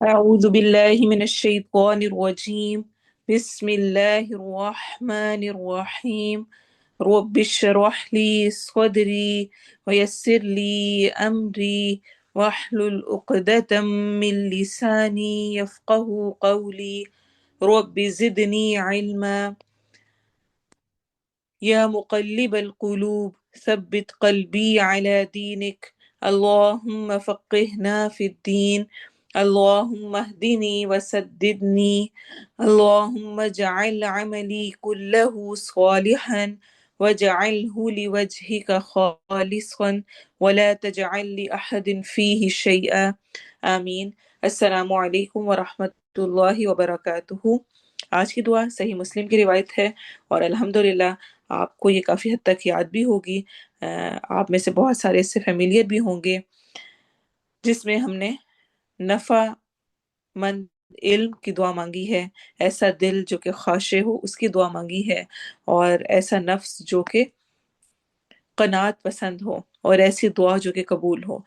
أعوذ بالله من الشيطان الرجيم. بسم الله الرحمن الرحيم. رب اشرح لي صدري ويسر لي أمري واحلل عقدة من لساني يفقه قولي. رب زدني علما. يا مقلب القلوب ثبت قلبي على دينك. اللهم فقهنا في الدين. اللهم اهدني وسددني. اللهم اجعل عملي كله صالحا واجعله لوجهك خالصا ولا تجعل لأحد فيه شيئا. آمین. السلام علیکم ورحمۃ اللہ وبرکاتہ. آج کی دعا صحیح مسلم کی روایت ہے اور الحمدللہ آپ کو یہ کافی حد تک یاد بھی ہوگی. آپ میں سے بہت سارے اس سے فیملیئر بھی ہوں گے، جس میں ہم نے نفع مند علم کی دعا مانگی ہے، ایسا دل جو کہ خاشع ہو اس کی دعا مانگی ہے، اور ایسا نفس جو کہ قناعت پسند ہو، اور ایسی دعا جو کہ قبول ہو.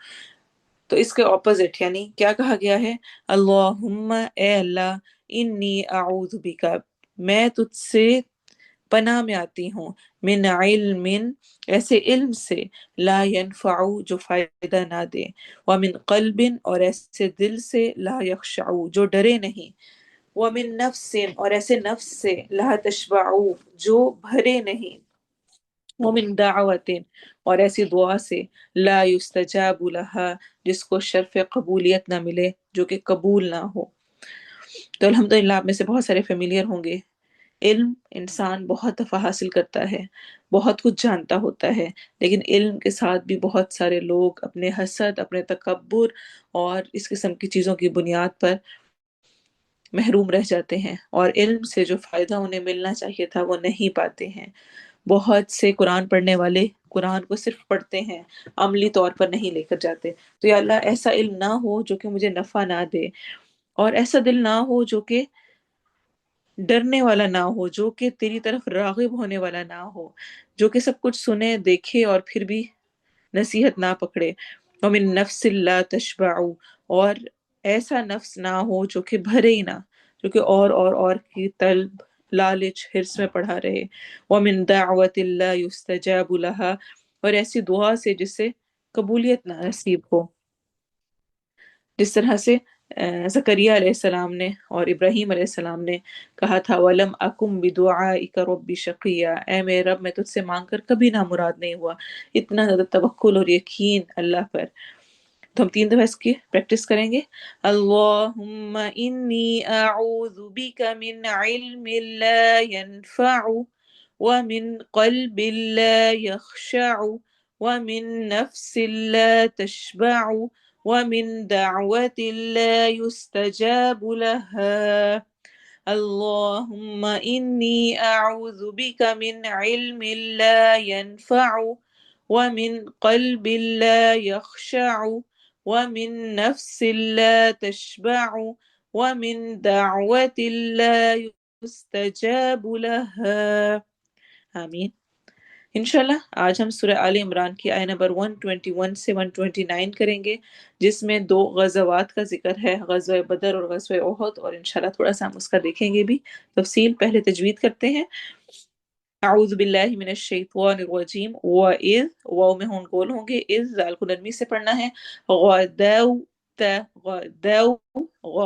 تو اس کے اپوزٹ یعنی کیا کہا گیا ہے؟ اللہم، اے اللہ، انی اعوذ بکا، میں تجھ سے پناہ میں آتی ہوں، من علم، ایسے علم سے، لا ینفع، جو فائدہ نہ دے، ومن قلب، اور ایسے دل سے، لا یخشع، جو ڈرے نہیں، ومن نفس، اور ایسے نفس سے، لا تشبع، جو بھرے نہیں، ومن دعوت، اور ایسی دعا سے، لا یستجاب لہا، جس کو شرف قبولیت نہ ملے، جو کہ قبول نہ ہو. تو الحمدللہ آپ میں سے بہت سارے فیملیئر ہوں گے. علم انسان بہت دفعہ حاصل کرتا ہے، بہت کچھ جانتا ہوتا ہے، لیکن علم کے ساتھ بھی بہت سارے لوگ اپنے حسد، اپنے تکبر اور اس قسم کی چیزوں کی بنیاد پر محروم رہ جاتے ہیں، اور علم سے جو فائدہ انہیں ملنا چاہیے تھا وہ نہیں پاتے ہیں. بہت سے قرآن پڑھنے والے قرآن کو صرف پڑھتے ہیں، عملی طور پر نہیں لے کر جاتے. تو یا اللہ، ایسا علم نہ ہو جو کہ مجھے نفع نہ دے، اور ایسا دل نہ ہو جو کہ ڈرنے والا نہ ہو، جو کہ تیری طرف راغب ہونے والا نہ ہو، جو کہ سب کچھ سنے دیکھے اور پھر بھی نصیحت نہ پکڑے. ومن نفس لا تشبع، اور ایسا نفس نہ ہو جو کہ بھرے ہی نہ، جو کہ اور کی طلب، لالچ، حرص میں پڑھا رہے. ومن دعوت لا یستجاب لها، اور ایسی دعا سے جس سے قبولیت نہ نصیب ہو. جس طرح سے زکریا علیہ السلام نے اور ابراہیم علیہ السلام نے کہا تھا، وَلَمْ أَكُمْ بِدُعَائِكَ رَبِّ شَقِيًّا، اے میرے رب، میں تجھ سے مانگ کر کبھی نامراد نہیں ہوا. اتنا زیادہ توکل اور یقین اللہ پر. تو ہم 3 دفعہ اس کی پریکٹس کریں گے. اللہم انی اعوذ بک من علم لا ينفع، ومن قلب لا يخشع، ومن نفس لا تشبع، ومن دعوة لا يستجاب لها. اللهم إني أعوذ بك من علم لا ينفع، ومن قلب لا يخشع، ومن نفس لا تشبع، ومن دعوة لا يستجاب لها. آمین. انشاءاللہ آج ہم سورہ آل عمران کی آیہ نمبر 121 سے 129 کریں گے، جس میں 2 غزوات کا ذکر ہے، غزوہ بدر اور غزوہ احد، اور انشاءاللہ تھوڑا سا ہم اس کا دیکھیں گے بھی تفصیل. پہلے تجوید کرتے ہیں. اعوذ باللہ من الشیطان الرجیم. وَإِذْ، واو میں ہون گول ہوں گے، اذ زال کو نرمی سے پڑھنا ہے. غدوت، غدو، غ،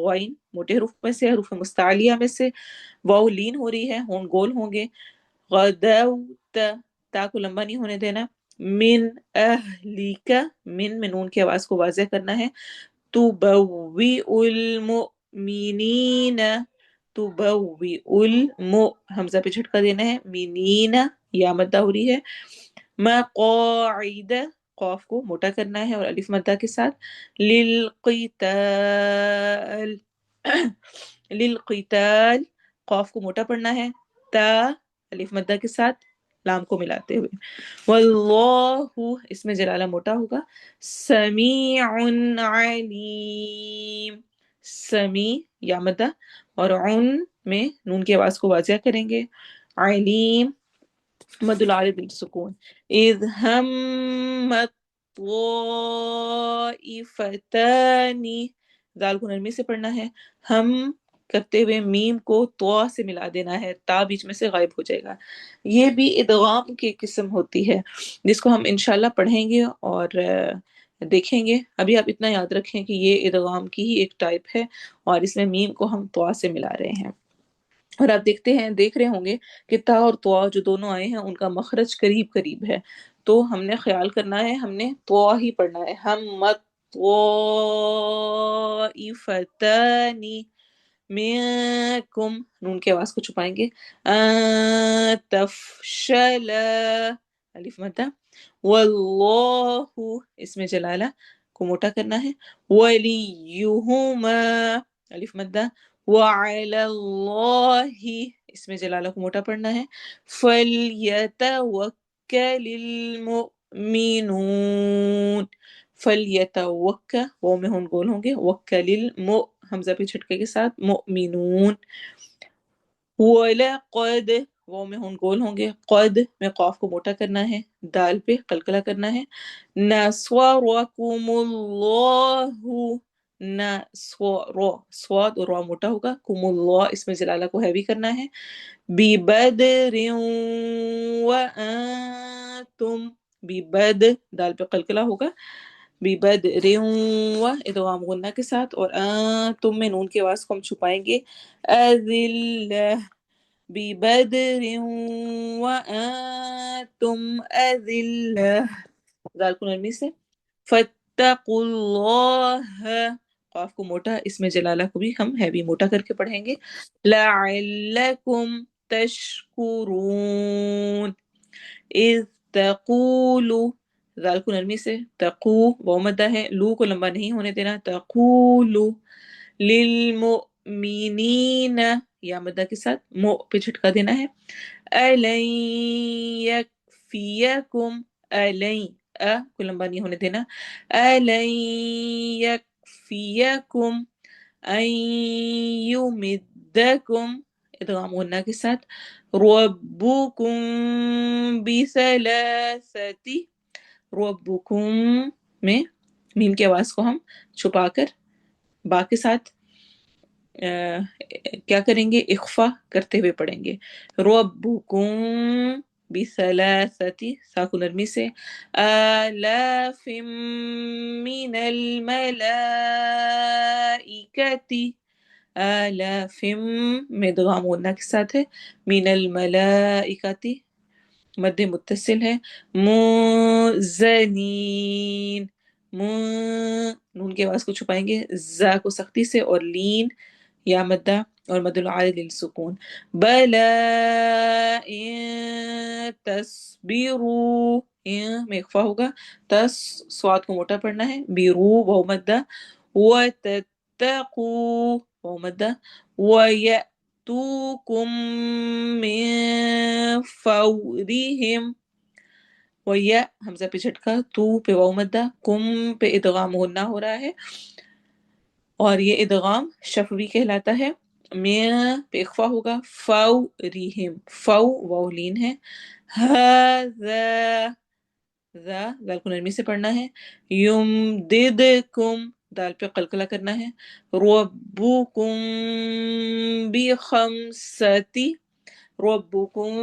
غین موٹے حروف میں سے، حروف مستعلیہ میں سے، واو لین ہو رہی ہے، ہون گول ہوں گے. غدوت، تا کو لمبا نہیں ہونے دینا. من اہلیک، من میں نون کی آواز کو واضح کرنا ہے. تبوئ المؤمنین، تبوئ حمزہ پہ جھٹکا دینا ہے، منین یا مدہ ہو رہی ہے. مقاعد، قاف کو موٹا کرنا ہے اور الف مدہ کے ساتھ. للقتال، للقتال، قاف کو موٹا پڑھنا ہے، تا الف مدہ کے ساتھ، لام کو ملاتے ہوئے. واللہ، اس میں جلالہ موٹا ہوگا. سمیع علیم، سمیع یا مدہ، اور عن میں نون کی آواز کو واضح کریں گے. علیم مد العارض بالسکون. اذ ہمت طائفتان ذال کو نرمی سے پڑھنا ہے، ہم کرتے ہوئے میم کو تو سے ملا دینا ہے، تا بیچ میں سے غائب ہو جائے گا۔ یہ بھی ادغام کی قسم ہوتی ہے جس کو ہم انشاءاللہ پڑھیں گے اور دیکھیں گے۔ ابھی آپ اتنا یاد رکھیں کہ یہ ادغام کی ہی ایک ٹائپ ہے اور اس میں میم کو ہم تو سے ملا رہے ہیں۔ اور آپ دیکھ رہے ہوں گے کہ تا اور طوا جو دونوں آئے ہیں ان کا مخرج قریب قریب ہے، تو ہم نے خیال کرنا ہے، ہم نے طوا ہی پڑھنا ہے۔ ہم مت طائفتانی منکم، نون کی آواز کو چھپائیں گے، تفشلا، الف مدہ، واللہ، اس میں جلالہ کو موٹا کرنا ہے، ولیہما، الف مدہ، وعلی اللہ، اس میں جلالہ کو موٹا پڑھنا ہے، فلیتوکل المؤمنون، فلیتوکل، وہ میں ہون گول ہوں گے، وکل حمزہ پہ چھٹکے کے ساتھ، مؤمنون، وَلَقَدْ، وہ میں ہون گول ہوں گے، قد میں قاف کو موٹا کرنا ہے، دال پہ قلقلہ کرنا ہے، نَصْوَرَكُمُ اللَّهُ، سواد اور را موٹا ہوگا، کم اللہ، اس میں جلالہ کو ہیوی کرنا ہے، بِبَدْرٍ وَأَنْتُمْ، بِبَدْ، دال پہ قلقلہ ہوگا، بِبَدْرٍ و، ادغام غنہ کے ساتھ، اور تم میں نون کی آواز کو ہم چھپائیں گے، أذلة، بِبَدْرٍ وَأَنْتُمْ أذلة، ذال کو نرمی سے، فَاتَّقُوا اللَّهَ، قاف کو موٹا، اس میں جلالہ کو بھی ہم ہیوی موٹا کر کے پڑھیں گے، لَعَلَّكُمْ تَشْكُرُونَ، اذ تقول، ذال کو نرمی سے، تقو، وہ مدہ ہے، لو کو لمبا نہیں ہونے دینا، تقول للمؤمنین، یا مدہ کے ساتھ مو پہ جھٹکا دینا ہے، أَلَن يَكْفِيَكُمْ، أَلَن، کو لمبا نہیں ہونے دینا، أَلَن يَكْفِيَكُمْ أَن يُمِدَّكُمْ، ادغام غنہ کے ساتھ، ربکم بثلاثتی، ربکم میں میم کی آواز کو ہم چھپا کر با کے ساتھ کیا کریں گے، اخفا کرتے ہوئے پڑھیں گے، ربکم بثلاثتی، سا کو نرمی سے، آلاف من الملائکتی، آلاف میں ادغام غنہ کے ساتھ ہے، من الملائکتی، مد متصل ہے، منزلین، نون کی آواز کو چھپائیں گے، زا کو سختی سے، اور لین، یا مدہ، اور مد العارض للسکون، بلا ان تصبروا، ان میں اخفا ہوگا، تس، سواد کو موٹا پڑھنا ہے، بیرو، وہ مدہ، وتتقوا، وہ مدہ، وَيَأْتُوكُم مِّن فَوْرِهِمْ، وَيَأْ حمزہ پہ جھٹکا، تو پہ واو مدہ، کم پہ ادغام غنہ ہو رہا ہے، اور یہ ادغام شفوی کہلاتا ہے، میں پہ اخفا ہوگا، فَوْرِهِمْ، فَو واو لین ہے، هَذَا، ذا، ذال کو نرمی سے پڑھنا ہے، یمددکم، دال پہ قلقلہ کرنا ہے، ربکم بخمستی، ربکم،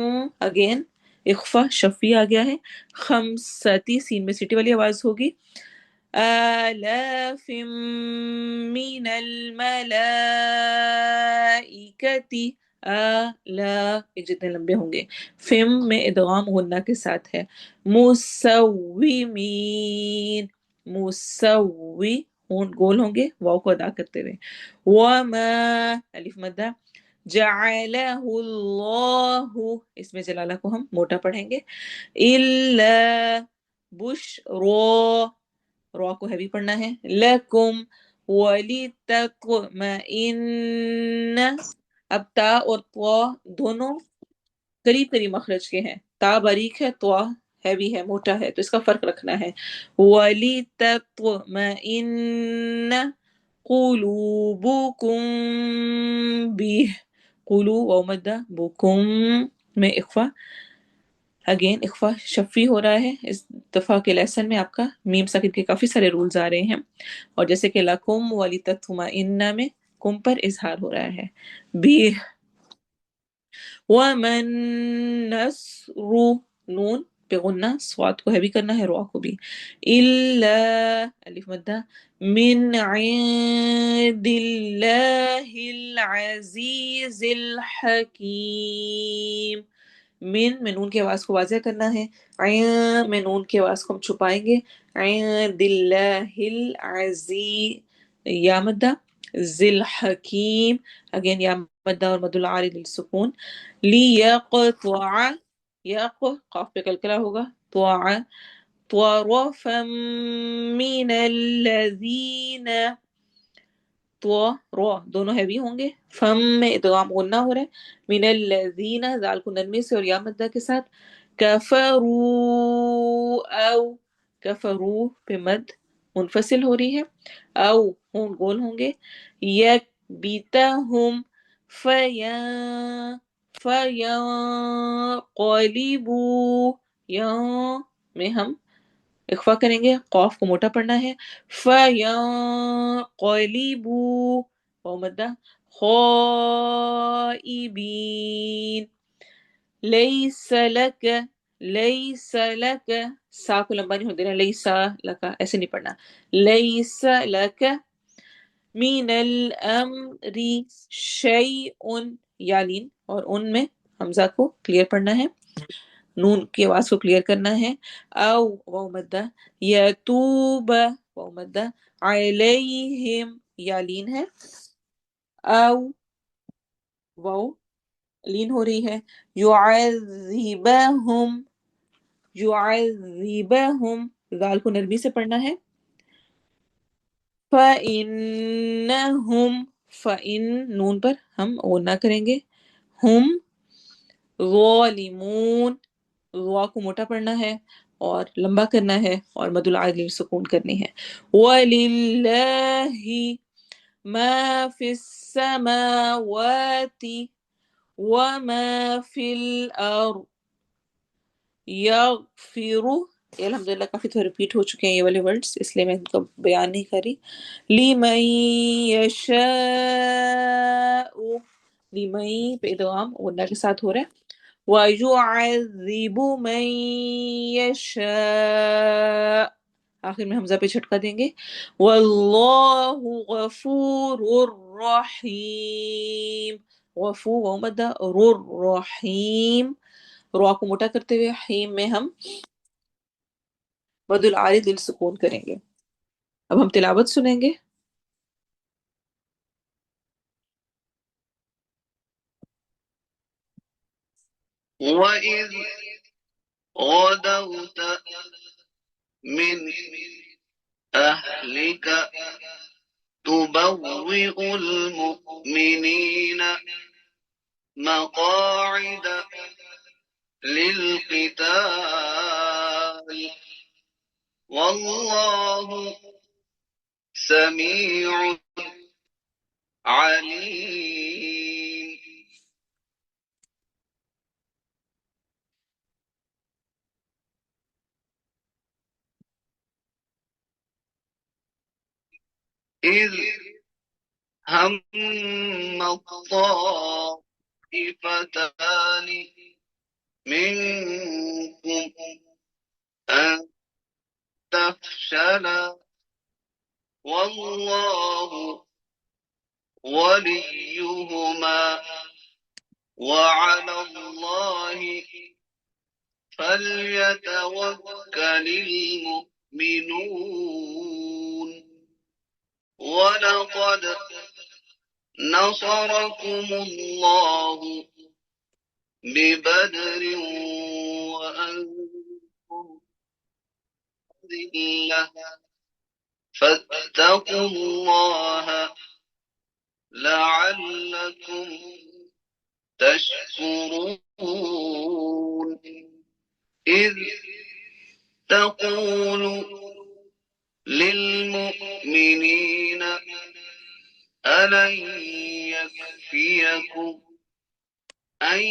اگین اخفا شفی آ گیا ہے، خمستی، سین میں سٹی والی آواز ہوگی، آلاف من الملائکتی، لا، ایک جتنے لمبے ہوں گے، فم میں ادغام غنہ کے ساتھ ہے، مسومین، مسوی، ہون گول ہوں گے واو کو ادا کرتے ہوئے، وما، الف مدہ، جعلہ اللہ، اس میں جلالہ کو ہم موٹا پڑھیں گے، الا بشرا، را کو ہیوی پڑھنا ہے، لکم ولتطمئن، اب تا اور طوا دونوں قریب قریب مخرج کے ہیں، تا باریک ہے، طوا ہیوی ہے، موٹا ہے، تو اس کا فرق رکھنا ہے، وَلِتَطْمَئِنَّ قُلُوبُكُم بِهِ، قلو واو مدہ، بکم میں اخفا، اگین اخفا شفی ہو رہا ہے اس دفعہ کے لیسن میں. آپ کا میم ساکن کے کافی سارے رولز آ رہے ہیں، اور جیسے کہ لکم ولتطمئن میں کم پر اظہار ہو رہا ہے. بھی ومن نصر، نون پہ غنہ، سواد کو ہیوی کرنا ہے، روا کو بھی. الا الف مدہ، من عند اللہ العزیز الحکیم. میں نون کی آواز کو واضح کرنا ہے، عین میں نون کی آواز کو ہم چھپائیں گے. عند اللہ العزیز یا مدہ، ذی الحکیم اگین یا مدہ اور مد العارض للسکون. لیقطع، یق قاف پہ کلکلا ہوگا، طاع طرفا من الذین، تو رو دونوں ہیوی ہوں گے، فم میں ادغام غنہ ہو رہا ہے، من الذین ذال کو نرمی سے اور یا مدہ کے ساتھ. کفروا او، کفرو پہ مد منفصل ہو رہی ہے، او ہون گول ہوں گے. یکبتہم فیا، فینقلبو، یا میں ہم اخفا کریں گے، قوف کو موٹا پڑھنا ہے. فَيَنقَلِبُوا واو مدہ، خائبین. لیس لک، لیس لک، سا کو لمبا نہیں ہو دینا، لیسا لکا ایسے نہیں پڑھنا. لیس لک من الامر شیء، یالین اور ان میں حمزہ کو کلیئر پڑھنا ہے، نون کی آواز کو کلیئر کرنا ہے. او واو مدہ، یتوب واو مدہ، علیہم یا لین ہے، او واو لین ہو رہی ہے. یعذبہم، یعذبہم ذال کو نرمی سے پڑھنا ہے. فَإِنَّهُمْ، فَإِن نون پر ہم غنہ کریں گے، ہم ظالمون، وا کو موٹا پڑھنا ہے اور لمبا کرنا ہے اور مد العارض سکون کرنی ہے. وَلِلَّهِ مَا فِي السَّمَاوَاتِ وَمَا فِي الْأَرْضِ یغفر، یہ الحمدللہ کافی تو ریپیٹ ہو چکے ہیں یہ والے ورڈز، اس لیے میں ان کا بیان نہیں کری. لِمَن یشاء، لِمَن پہ ادغام غنہ کے ساتھ ہو رہا ہے. وَيُعَذِّبُ مَن يَشَاءُ، آخر میں حمزہ پہ چھٹکا دیں گے. وَاللَّهُ غَفُورٌ رَحِيمٌ، غفور و مدہ، رحیم، رو کو موٹا کرتے ہوئے حیم میں ہم مد العارض للسکون کریں گے. اب ہم تلاوت سنیں گے. وَإِذْ غَدَوْتَ مِنْ أَهْلِكَ تُبَوِّئُ الْمُؤْمِنِينَ مَقَاعِدَ لِلْقِتَالِ وَاللَّهُ سَمِيعٌ عَلِيمٌ. إِذْ هَمَّ الطَّائِفَتَانِ مِنكُمْ أَن تَفْشَلَا وَاللَّهُ وَلِيُّهُمَا وَعَلَى اللَّهِ فَلْيَتَوَكَّلِ الْمُؤْمِنُونَ. وَلَقَدْ نَصَرَكُمُ اللَّهُ بِبَدْرٍ وَأَنتُمْ أَذِلَّةٌ فَاتَّقُوا اللَّهَ لَعَلَّكُمْ تَشْكُرُونَ. إِذْ تَقُولُ لِلْمُؤْمِنِينَ أَلَنْ يَكْفِيَكُمْ أَنْ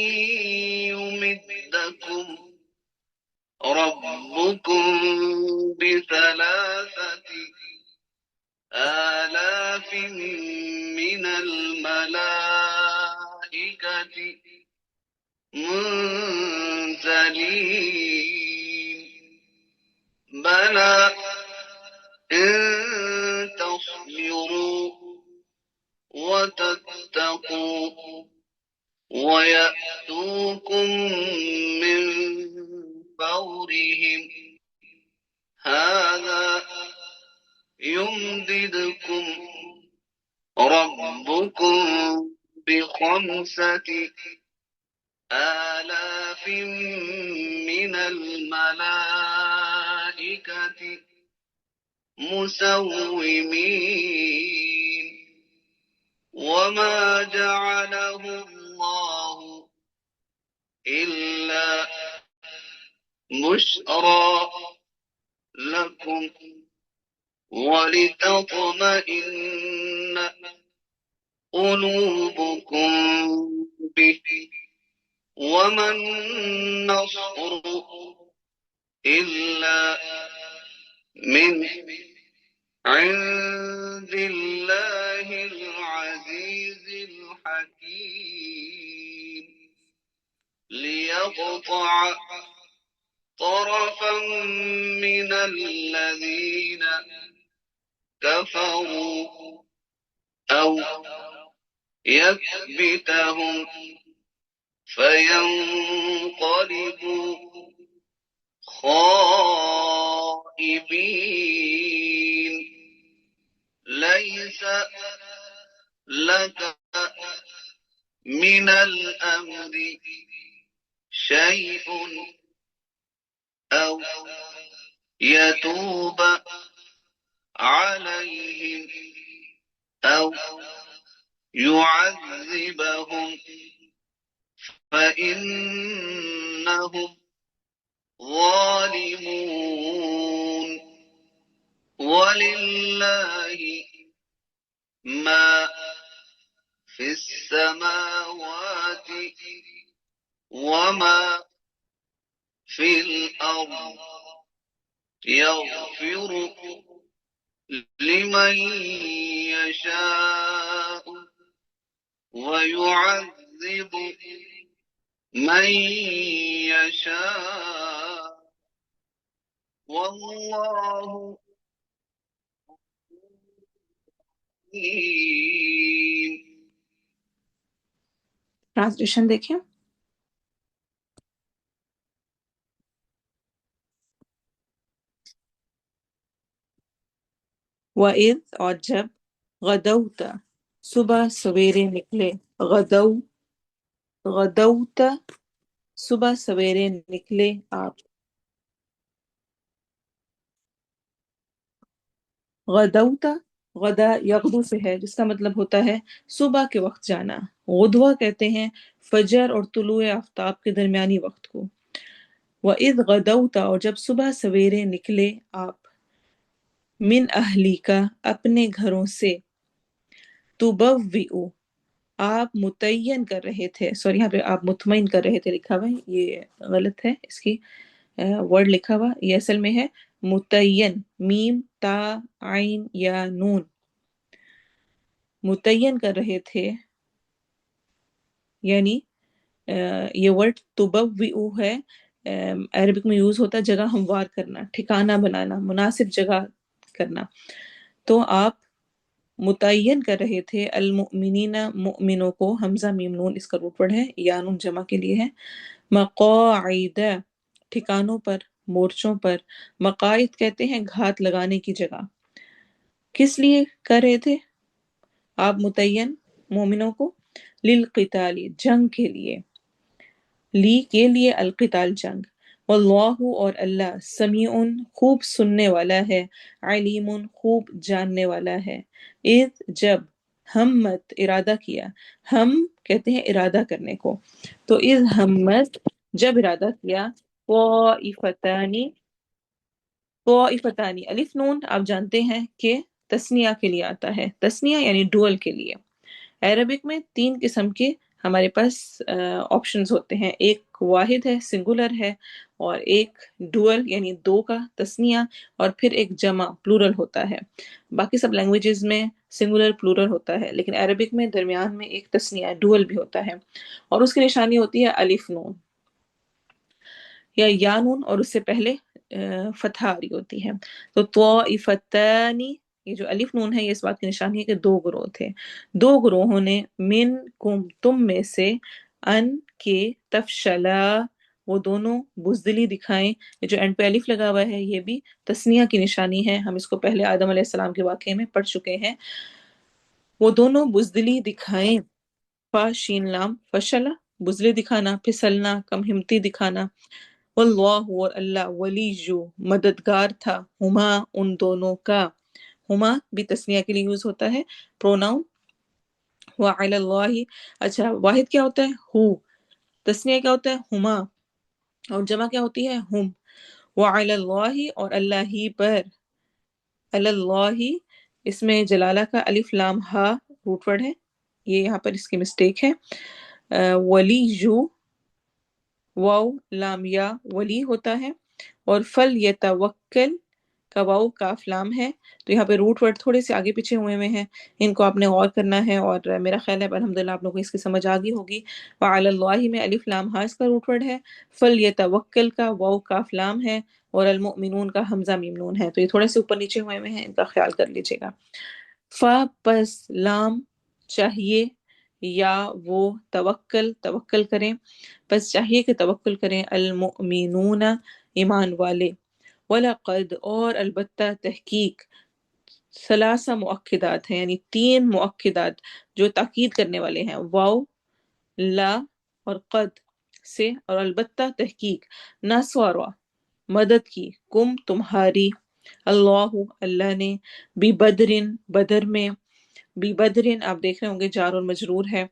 يُمِدَّكُمْ ربكم بثلاثة آلاف من الملائكة منزلين بلى إن تصبروا وتتقوا ويأتوكم من فورهم هذا يمددكم ربكم بخمسة آلاف من الملائكة مسومين وما جعله الله إلا بشرى لكم ولتطمئن قلوبكم به وما النصر إلا من عند الله العزيز الحكيم ليقطع طرفا من الذين كفروا أو يكبتهم فينقلبوا خائبين ليس لك من الأمر شيء أو يتوب عليهم أو يعذبهم فإنهم ظالمون ولله ما في السماوات وما في الأرض يغفر لمن يشاء ويعذب من يشاء والله عليم. ٹرانسلیشن دیکھیں. وَإِذْ اور جب غدوت صبح سویرے نکلے غدوت صبح سویرے نکلے آپ غدوت غدا یغدو سے ہے جس کا مطلب ہوتا ہے صبح کے وقت جانا. غدوہ کہتے ہیں فجر اور طلوع آفتاب کے درمیانی وقت کو. وَإِذْ غدوت اور جب صبح سویرے نکلے آپ من اہلیکا اپنے گھروں سے تبوئ آپ متعین کر رہے تھے. سوری یہاں پہ آپ مطمئن کر رہے تھے لکھا ہوا ہے، یہ غلط ہے. اس کی ورڈ لکھا ہوا یہ اصل میں ہے متعین، میم تا عین یا نون. متعین کر رہے تھے یعنی یہ ورڈ تبوئ ہے، عربک میں یوز ہوتا ہے جگہ ہموار کرنا، ٹھکانہ بنانا، مناسب جگہ کرنا. تو آپ متعین کر رہے تھے المؤمنین مؤمنوں کو، حمزہ میم نون اس کا روٹ ورڈ ہے، یا نون جمع کے لیے ہے. مقاعد ٹھکانوں پر، مورچوں پر. مقاعد کہتے ہیں گھات لگانے کی جگہ. کس لیے کر رہے تھے آپ متعین مومنوں کو؟ للقتال جنگ کے لیے، لی کے لیے، القتال جنگ. واللہ اور اللہ سمیع خوب سننے والا ہے، علیم خوب جاننے والا ہے. اذ جب ہمت ارادہ کیا، ہم کہتے ہیں ارادہ کرنے کو، تو اذ ہمت جب ارادہ کیا، طائفتانی الف نون آپ جانتے ہیں کہ تثنیہ کے لیے آتا ہے، تثنیہ یعنی ڈوئل کے لیے. عربک میں 3 قسم کے ہمارے پاس آپشنز ہوتے ہیں، ایک واحد ہے، سنگولر ہے، اور ایک ڈوئل یعنی دو کا تثنیہ، اور پھر ایک جمع پلورل ہوتا ہے۔ باقی سب لینگویجز میں سنگولر پلورل ہوتا ہے، لیکن عربک میں درمیان میں ایک تثنیہ ڈوئل بھی ہوتا ہے، اور اس کی نشانی ہوتی ہے الف نون یا یا نون، اور اس سے پہلے فتحہ آ رہی ہوتی ہے۔ تو طائفتانی، یہ جو الف نون ہے یہ اس بات کی نشانی ہے کہ دو گروہ تھے، دو گروہوں نے، من کم تم میں سے، ان کے، تفشلا وہ دونوں بزدلی دکھائیں۔ یہ جو اینڈ پہ الف لگا ہوا ہے یہ بھی تثنیہ کی نشانی ہے، ہم اس کو پہلے آدم علیہ السلام کے واقعے میں پڑھ چکے ہیں۔ وہ دونوں بزدلی دکھائیں، فا شین لام، فشلا بزدلی دکھانا، پھسلنا، کم ہمتی دکھانا، واللہ اور اللہ، ولی جو مددگار تھا، ہما ان دونوں کا، ہما بھی تسنیہ کے لیے یوز ہوتا ہے پروناؤن، وعلی اللہ، اچھا واحد کیا ہوتا ہے؟ ہو، تسنیہ کیا ہوتا ہے؟ ہما، اور جمع کیا ہوتی ہے؟ ہم، وعلی اللہ اور اللہ ہی پر، علی اللہ اس میں جلالہ کا الف لام ہا روٹ ورڈ ہے، یہ یہاں پر اس کی مسٹیک ہے، ولی جو واو لام یا ولی ہوتا ہے، اور فل یتوکل کا واو کاف لام ہے، تو یہاں پہ روٹ ورڈ تھوڑے سے آگے پیچھے ہوئے ہیں، ان کو آپ نے غور کرنا ہے، اور میرا خیال ہے الحمدللہ آپ لوگوں کو اس کی سمجھ آ گئی ہوگی۔ وعلی اللہ میں الف لام ہا اس کا روٹ ورڈ ہے، فل یتوکل کا واو کاف لام ہے، اور المؤمنون کا حمزہ میم نون ہے، تو یہ تھوڑے سے اوپر نیچے ہوئے ہیں، ان کا خیال کر لیجیے گا۔ فا پس لام چاہیے، یا وہ توکل توکل کریں، پس چاہیے کہ توکل کریں، المؤمنون ایمان والے، وَلَقَدْ اور البتہ تحقیق، ثلاثہ مؤکدات ہیں یعنی تین مؤکدات جو تاکید کرنے والے ہیں، واو، لا اور قد سے، اور البتہ تحقیق، نصارا مدد کی، کم تمہاری، اللہ اللہ نے، بی بدرن بدر میں، بی بدرن آپ دیکھ رہے ہوں گے جار اور مجرور ہے،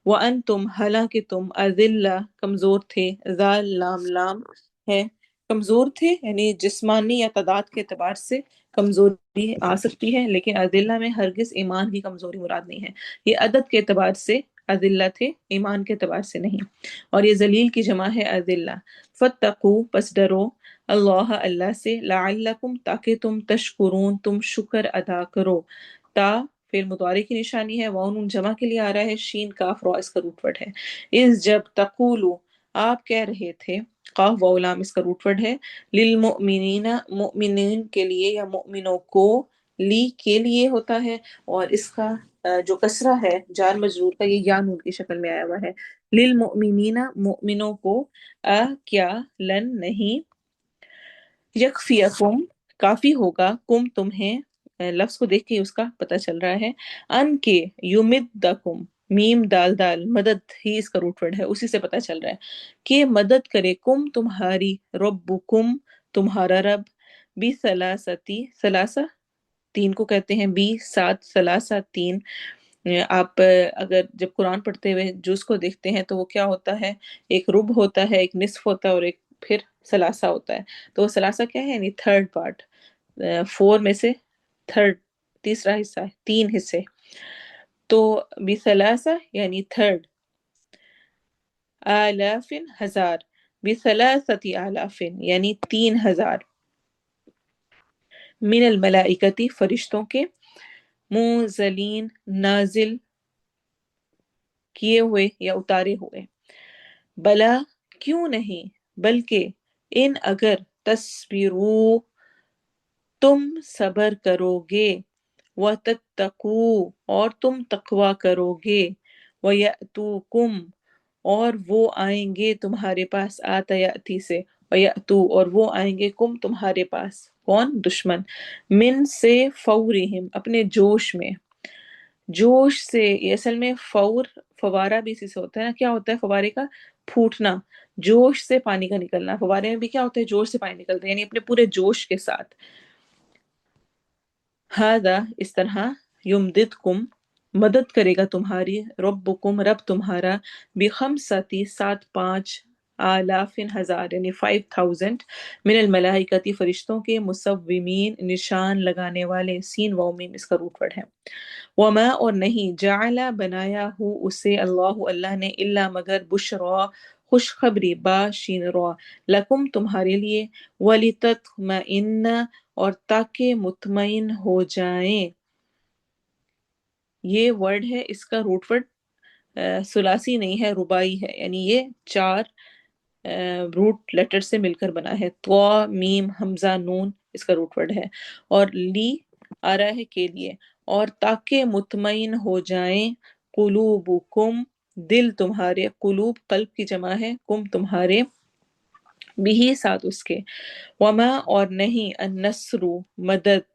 وَأَنْتُمْ حالانکہ تم، اذلہ کمزور تھے، ذال لام لام ہے، کمزور تھے یعنی جسمانی یا تعداد کے اعتبار سے کمزوری آ سکتی ہے، لیکن اذلہ میں ہرگز ایمان کی کمزوری مراد نہیں ہے، یہ عدد کے اعتبار سے اذلہ تھے، ایمان کے اعتبار سے نہیں، اور یہ ذلیل کی جمع ہے اذلہ۔ فاتقوا پس ڈرو، اللہ اللہ سے، لعلکم تاکہ تم، تشکرون تم شکر ادا کرو، تا فعل مضارع کی نشانی ہے، واو نون جمع کے لیے آ رہا ہے، شین کاف را اس کا روٹ ورڈ ہے، اس جب تقولو آپ کہہ رہے تھے، قاف واو لام اس کا روٹ ورڈ ہے، للمؤمنین مؤمنین کے لیے یا مؤمنوں کو، لی کے لیے ہوتا ہے، اور اس کا جو کسرہ ہے جار مجرور کا یہ یا نون کی شکل میں آیا ہوا ہے، للمؤمنین مؤمنوں کو، کیا، لن نہیں، یکفیکم کافی ہوگا، کم تمہیں، لفظ کو دیکھ کے اس کا پتہ چل رہا ہے، ان کے، یمدکم میم دال دال مدد ہی اس کا روٹ ورڈ ہے، اسی سے پتہ چل رہا ہے کہ مدد کرے، کم تمہاری، ربکم تمہارا رب، بی ثلاثتی، ثلاثہ تین کو کہتے ہیں، بی سات، ثلاثہ تین، آپ اگر جب قرآن پڑھتے ہوئے جز کو دیکھتے ہیں تو وہ کیا ہوتا ہے، ایک رب ہوتا ہے، ایک نصف ہوتا ہے، اور ایک پھر ثلاثہ ہوتا ہے، تو وہ ثلاثہ کیا ہے یعنی تھرڈ پارٹ، فور میں سے تھرڈ تیسرا حصہ ہے، تین حصے، تو بثلاثہ یعنی تھرڈ، آلاف ہزار، بثلاثتی آلاف یعنی 3000، من الملائکتی فرشتوں کے، منزلین نازل کیے ہوئے یا اتارے ہوئے، بلا کیوں نہیں، بلکہ، ان اگر، تصبروا تم صبر کرو گے، وَتَتَّقُوا اور تم تقوی کرو گے، وَيَأْتُوكُمْ اور وہ آئیں گے تمہارے پاس، آتا یاتی سے، وَيَأْتُو اور وہ آئیں گے، کم تمہارے پاس، کون؟ دشمن، من سے، فورہم اپنے جوش میں، جوش سے، یہ اصل میں فور، فوارہ بھی اسی سے ہوتا ہے نا، کیا ہوتا ہے فوارے کا؟ پھوٹنا، جوش سے پانی کا نکلنا، فوارے میں بھی کیا ہوتا ہے؟ جوش سے پانی نکلتا ہے، یعنی اپنے پورے جوش کے ساتھ، ہذا اس طرح، یمددکم مدد کرے گا تمہاری، ربکم رب تمہارا، بخمستی سات پانچ، آلاف ہزار یعنی 5000 من الملائکتی فرشتوں کے مصومین نشان لگانے والے، سین وومین اس کا روٹ ورڈ ہے۔ وما اور نہیں جعل بنایا ہو اسے اللہ نے الا مگر بشرا خوشخبری با شین را لکم تمہارے لیے ولتطمئن اور تاکہ مطمئن ہو جائیں۔ یہ ورڈ ہے، اس کا روٹ ورڈ ثلاثی نہیں ہے، رباعی ہے، یعنی یہ 4 روٹ لیٹر سے مل کر بنا ہے۔ تو میم حمزہ نون اس کا روٹ ورڈ ہے، اور لی آ رہا ہے کے لیے، اور تاکہ مطمئن ہو جائیں قلوبکم دل تمہارے، قلوب قلب کی جمع ہے، کم تمہارے، بھی ساتھ اس کے، وما اور نہیں النصر مدد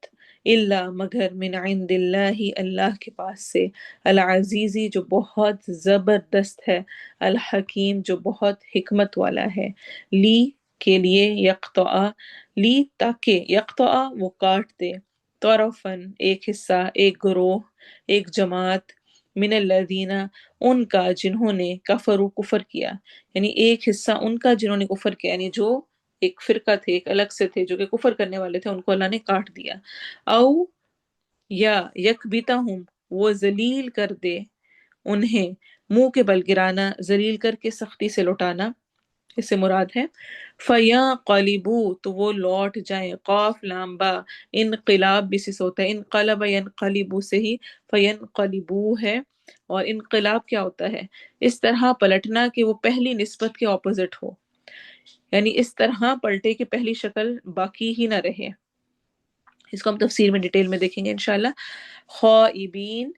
الا مگر من عند اللہ اللہ کے پاس سے، العزیزی جو بہت زبردست ہے، الحکیم جو بہت حکمت والا ہے، لی کے لیے، یقطع لی تاکہ، یقطع وہ کاٹ دے، طرفن ایک حصہ، ایک گروہ، ایک جماعت، من الذین ان کا جنہوں نے کفروا کفر کیا، یعنی ایک حصہ ان کا جنہوں نے کفر کیا، یعنی جو ایک فرقہ تھے، ایک الگ سے تھے جو کہ کفر کرنے والے تھے، ان کو اللہ نے کاٹ دیا، او یا یکبتہم وہ ذلیل کر دے انہیں، منہ کے بل گرانا، ذلیل کر کے سختی سے لٹانا، اس سے مراد ہے فَيَنْقَلِبُوا تو وہ لوٹ جائیں، قاف لام با انقلاب بھی سے ہوتا ہے، انقلب ینقلبو سے ہی فَيَنْقَلِبُوا ہے، اور انقلاب کیا ہوتا ہے؟ اس طرح پلٹنا کہ وہ پہلی نسبت کے اپوزٹ ہو، یعنی اس طرح پلٹے کہ پہلی شکل باقی ہی نہ رہے۔ اس کو ہم تفسیر میں ڈیٹیل میں دیکھیں گے انشاءاللہ۔ خائبین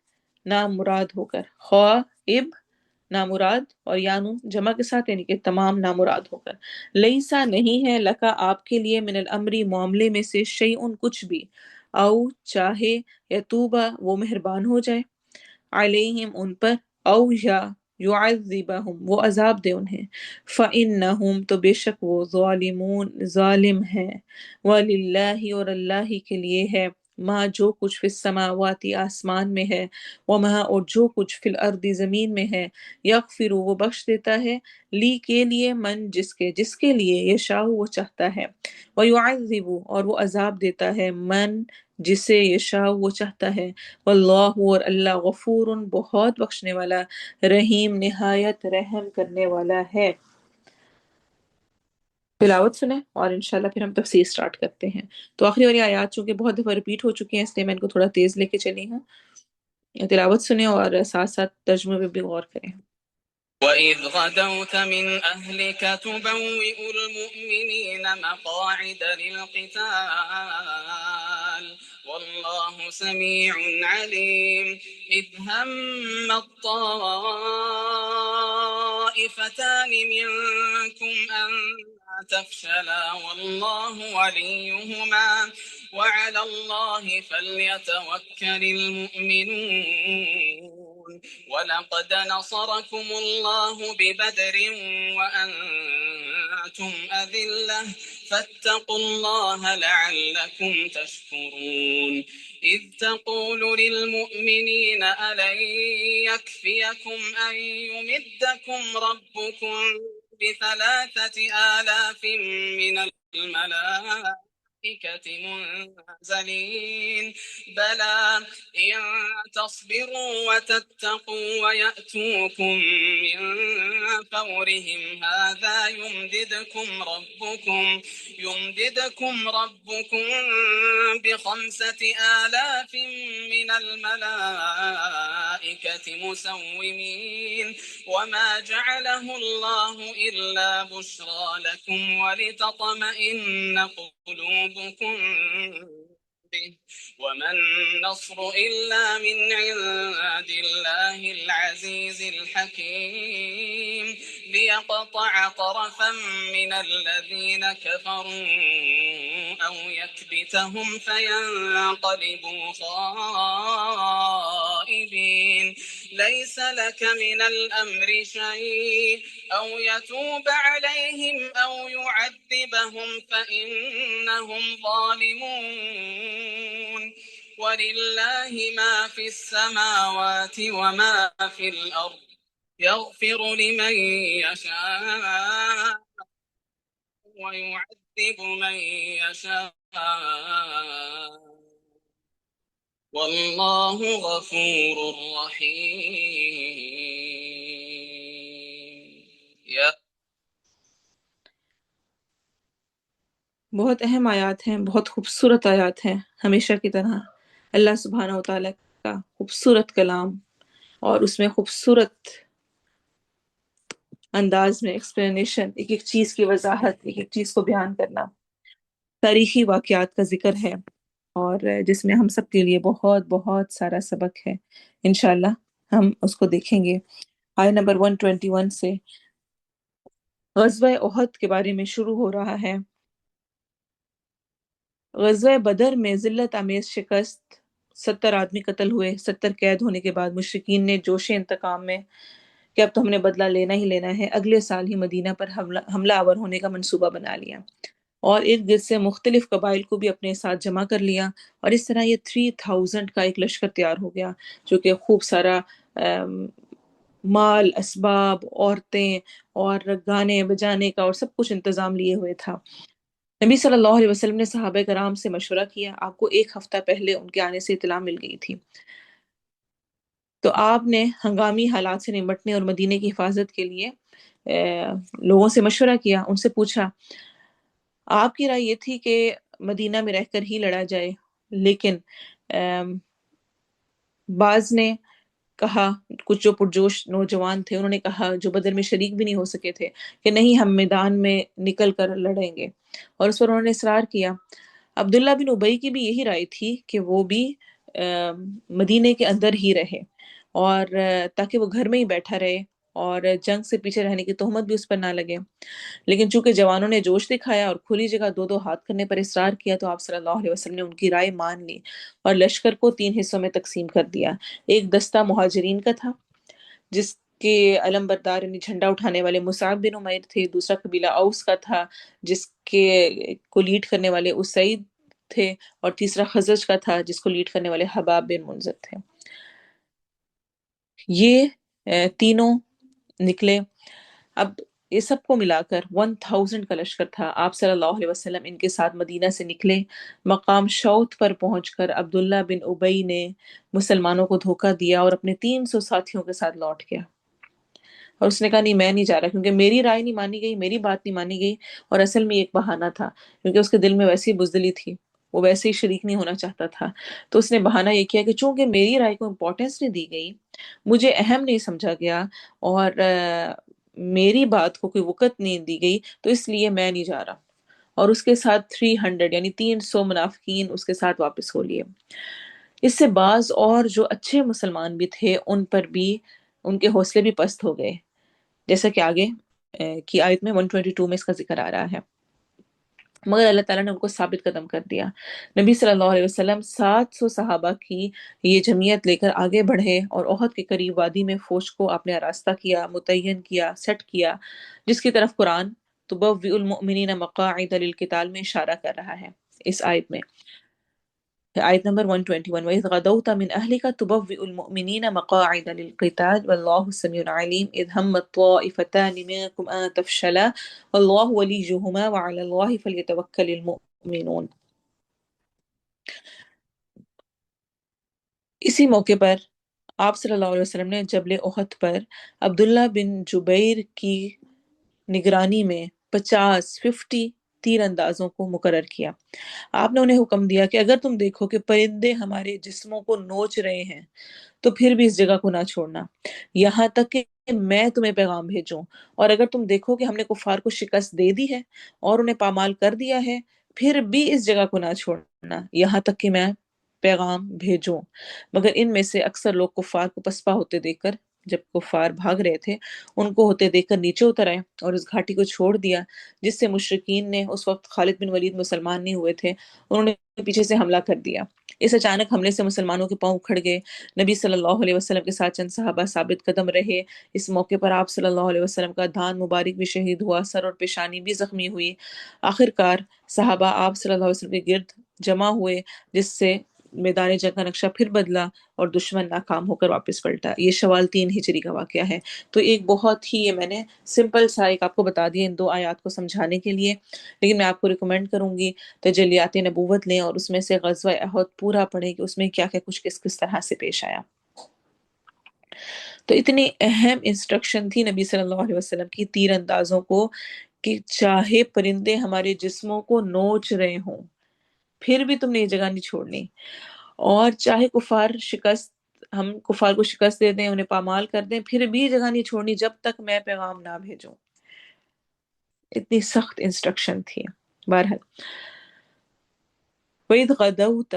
نامراد ہو کر، خائب نامراد، اور یانون جمع کے ساتھ یعنی کہ تمام نامراد ہو کر، لیسا نہیں ہے لکا آپ کے لیے من الامری معاملے میں سے شیئن کچھ بھی، او چاہے یتوبہ وہ مہربان ہو جائے، علیہم ان پر، او یا یعذبہم وہ عذاب دے انہیں، فإنہم تو بے شک وہ ظالمون ظالم ہیں، وَلِلَّهِ اور اللہ ہی کے لیے ہے، ما جو کچھ فی السماواتی آسمان میں ہے، وما اور جو کچھ فی الارض زمین میں ہے، یغفر وہ بخش دیتا ہے، لی کے لیے، من جس کے لیے، یشاء وہ چاہتا ہے، ویعذب اور وہ عذاب دیتا ہے، من جسے یشاء وہ چاہتا ہے، واللہ اور اللہ غفور بہت بخشنے والا، رحیم نہایت رحم کرنے والا ہے۔ تلاوت سنیں اور انشاءاللہ پھر ہم تفسیر سٹارٹ کرتے ہیں۔ تو آخری والی آیات چونکہ بہت دفعہ ریپیٹ ہو چکی ہیں، اس لیے میں ان کو تھوڑا تیز لے کے چلی ہوں۔ تلاوت سنیں اور ساتھ ساتھ ترجمے پہ بھی غور کریں۔ وَإِذْ غَدَوْتَ مِنْ أَهْلِكَ تُبَوِّئُ الْمُؤْمِنِينَ مَقَاعِدَ لِلْقِتَالِ وَاللَّهُ سَمِيعٌ عَلِيمٌ إِذْ هَمَّ الطَّائِفَتَانِ مِنْكُمْ أَنْ تفشلا والله وليهما وعلى الله فليتوكل المؤمنون ولقد نصركم الله ببدر وأنتم أذلة فاتقوا الله لعلكم تشكرون إذ تقول للمؤمنين ألن يكفيكم أن يمدكم ربكم ب3,000 من الملائكة منزلين بلى إن تصبروا وتتقوا ويأتوكم من فورهم هذا يمددكم ربكم ب5,000 من الملائكة مسومين وما جعله الله إلا بشرى لكم ولتطمئن قلوبكم به وما النصر إلا من عند الله العزيز الحكيم ليقطع طرفا من الذين كفروا أو يكبتهم فينقلبوا خائبين ليس لك من الأمر شيء أو يتوب عليهم أو يعذبهم فإنهم ظالمون ولله ما في السماوات وما في الأرض يغفر لمن يشاء ويعذب من يشاء والله غفور رحيم. بہت اہم آیات ہیں، بہت خوبصورت آیات ہیں، ہمیشہ کی طرح اللہ سبحانہ و تعالیٰ کا خوبصورت کلام، اور اس میں خوبصورت انداز میں ایکسپلینیشن، ایک ایک چیز کی وضاحت، ایک ایک چیز کو بیان کرنا، تاریخی واقعات کا ذکر ہے، اور جس میں ہم سب کے لیے بہت بہت سارا سبق ہے. انشاءاللہ ہم اس کو دیکھیں گے. آیہ نمبر 121 سے غزوہ احد کے بارے میں شروع ہو رہا ہے. غزوہ بدر میں ذلت آمیز شکست، 70 آدمی قتل ہوئے. 70 قید ہونے کے بعد مشرکین نے جوش انتقام میں کہ اب تو ہم نے بدلہ لینا ہی لینا ہے، اگلے سال ہی مدینہ پر حملہ آور ہونے کا منصوبہ بنا لیا، اور ارد گرد سے مختلف قبائل کو بھی اپنے ساتھ جمع کر لیا، اور اس طرح یہ 3000 کا ایک لشکر تیار ہو گیا، جو کہ خوب سارا مال، اسباب، عورتیں اور گانے بجانے کا اور سب کچھ انتظام لیے ہوئے تھا. نبی صلی اللہ علیہ وسلم نے صحابہ کرام سے مشورہ کیا. آپ کو ایک ہفتہ پہلے ان کے آنے سے اطلاع مل گئی تھی، تو آپ نے ہنگامی حالات سے نمٹنے اور مدینے کی حفاظت کے لیے لوگوں سے مشورہ کیا. ان سے پوچھا، آپ کی رائے یہ تھی کہ مدینہ میں رہ کر ہی لڑا جائے، لیکن بعض نے کہا، کچھ جو پرجوش نوجوان تھے انہوں نے کہا، جو بدر میں شریک بھی نہیں ہو سکے تھے، کہ نہیں، ہم میدان میں نکل کر لڑیں گے. اور اس پر انہوں نے اصرار کیا. عبداللہ بن ابی کی بھی یہی رائے تھی کہ وہ بھی مدینے کے اندر ہی رہے، اور تاکہ وہ گھر میں ہی بیٹھا رہے اور جنگ سے پیچھے رہنے کی تہمت بھی اس پر نہ لگے. لیکن چونکہ جوانوں نے جوش دکھایا اور کھلی جگہ دو دو ہاتھ کرنے پر اصرار کیا، تو آپ صلی اللہ علیہ وسلم نے ان کی رائے مان لی اور لشکر کو 3 حصوں میں تقسیم کر دیا. ایک دستہ مہاجرین کا تھا، جس کے علم بردار یعنی جھنڈا اٹھانے والے مصعب بن عمیر تھے. دوسرا قبیلہ اوس کا تھا، جس کے کو لیڈ کرنے والے اسید تھے، اور تیسرا خزرج کا تھا، جس کو لیڈ کرنے والے حباب بن منذر تھے. یہ تینوں نکلے. اب یہ سب کو ملا کر 1000 کا لشکر تھا. آپ صلی اللہ علیہ وسلم ان کے ساتھ مدینہ سے نکلے. مقام شوت پر پہنچ کر عبداللہ بن ابی نے مسلمانوں کو دھوکہ دیا اور اپنے 300 ساتھیوں کے ساتھ لوٹ گیا، اور اس نے کہا، نہیں، میں نہیں جا رہا، کیونکہ میری رائے نہیں مانی گئی، میری بات نہیں مانی گئی. اور اصل میں ایک بہانہ تھا، کیونکہ اس کے دل میں ویسی بزدلی تھی، وہ ویسے ہی شریک نہیں ہونا چاہتا تھا. تو اس نے بہانہ یہ کیا کہ چونکہ میری رائے کو امپورٹنس نہیں دی گئی، مجھے اہم نہیں سمجھا گیا، اور میری بات کو کوئی وقت نہیں دی گئی، تو اس لیے میں نہیں جا رہا. اور اس کے ساتھ 300 یعنی 300 منافقین اس کے ساتھ واپس ہو لیے. اس سے بعض اور جو اچھے مسلمان بھی تھے، ان پر بھی ان کے حوصلے بھی پست ہو گئے، جیسا کہ آگے کی آیت میں 122 میں اس کا ذکر آ رہا ہے. مگر اللہ تعالیٰ نے ان کو ثابت قدم کر دیا. نبی صلی اللہ علیہ وسلم 700 صحابہ کی یہ جمعیت لے کر آگے بڑھے، اور احد کے قریب وادی میں فوج کو آپ نے آراستہ کیا، متعین کیا، سیٹ کیا، جس کی طرف قرآن تبوئ المؤمنین مقاعد للقتال میں اشارہ کر رہا ہے اس آیت میں. آیت نمبر 121، وَإِذْ غَدَوْتَ مِنْ أَهْلِكَ تُبَوِّئُ الْمُؤْمِنِينَ مَقَاعِدَ لِلْقِتَالِ وَاللَّهُ سَمِيعٌ عَلِيمٌ إِذْ هَمَّتْ طَائِفَتَانِ مِنكُمْ أَن تَفْشَلَا وَاللَّهُ وَلِيُّهُمَا وَعَلَى اللَّهِ فَلْيَتَوَكَّلِ الْمُؤْمِنُونَ. اسی موقع پر آپ صلی اللہ علیہ وسلم نے جبل احد پر عبداللہ بن جبیر کی نگرانی میں 50 تیر اندازوں کو مقرر کیا. آپ نے انہیں حکم دیا کہ اگر تم دیکھو کہ پرندے ہمارے جسموں کو نوچ رہے ہیں، تو پھر بھی اس جگہ کو نہ چھوڑنا یہاں تک کہ میں تمہیں پیغام بھیجوں، اور اگر تم دیکھو کہ ہم نے کفار کو شکست دے دی ہے اور انہیں پامال کر دیا ہے، پھر بھی اس جگہ کو نہ چھوڑنا یہاں تک کہ میں پیغام بھیجوں. مگر ان میں سے اکثر لوگ کفار کو پسپا ہوتے دیکھ کر، جب کفار بھاگ رہے تھے، ان کو ہوتے دیکھ کر نیچے اتر آئے اور اس گھاٹی کو چھوڑ دیا جس سے مشرکین نے، اس وقت خالد بن ولید مسلمان نہیں ہوئے تھے، انہوں نے پیچھے سے حملہ کر دیا. اس اچانک حملے سے مسلمانوں کے پاؤں کھڑ گئے. نبی صلی اللہ علیہ وسلم کے ساتھ چند صحابہ ثابت قدم رہے. اس موقع پر آپ صلی اللہ علیہ وسلم کا دھان مبارک بھی شہید ہوا، سر اور پیشانی بھی زخمی ہوئی. آخر کار صحابہ آپ صلی اللہ علیہ وسلم کے گرد جمع ہوئے، جس سے میدان جنگ کا نقشہ پھر بدلا اور دشمن ناکام ہو کر واپس پلٹا۔ یہ شوال 3 ہجری کا واقعہ ہے۔ تو ایک بہت ہی، یہ میں نے سمپل سا ایک آپ کو بتا دیا ان 2 آیات کو سمجھانے کے لیے، لیکن میں آپ کو ریکمینڈ کروں گی تجلیات نبوت لیں اور اس میں سے غزوہ احد پورا پڑھیں کہ اس میں کیا کیا کچھ کس کس طرح سے پیش آیا۔ تو اتنی اہم انسٹرکشن تھی نبی صلی اللہ علیہ وسلم کی تیر اندازوں کو کہ چاہے پرندے ہمارے جسموں کو نوچ رہے ہوں پھر بھی تم نے یہ جگہ نہیں چھوڑنی، اور چاہے ہم کفار کو شکست دے دیں، انہیں پامال کر دیں، پھر بھی یہ جگہ نہیں چھوڑنی جب تک میں پیغام نہ بھیجوں۔ اتنی سخت انسٹرکشن تھی۔ بہرحال وَإِذْ غَدَوْتَ،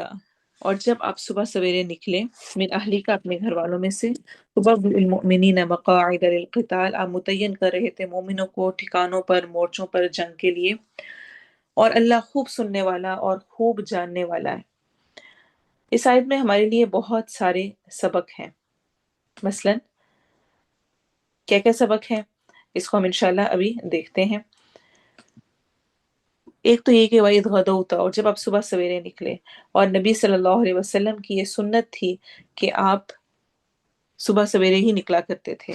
اور جب آپ صبح سویرے نکلے، من اہلی کا اپنے گھر والوں میں سے، تُبَوِّئُ الْمُؤْمِنِينَ مَقَاعِدَ لِلْقِتَالِ، آپ متعین کر رہے تھے مومنوں کو ٹھکانوں پر، مورچوں پر جنگ کے لیے، اور اللہ خوب سننے والا اور خوب جاننے والا ہے۔ اس آیت میں ہمارے لیے بہت سارے سبق ہیں۔ مثلا کیا کیا سبق ہیں، اس کو ہم انشاءاللہ ابھی دیکھتے ہیں۔ ایک تو یہ کہ وَإِذْ غَدَوْتَ، اور جب آپ صبح سویرے نکلے، اور نبی صلی اللہ علیہ وسلم کی یہ سنت تھی کہ آپ صبح سویرے ہی نکلا کرتے تھے۔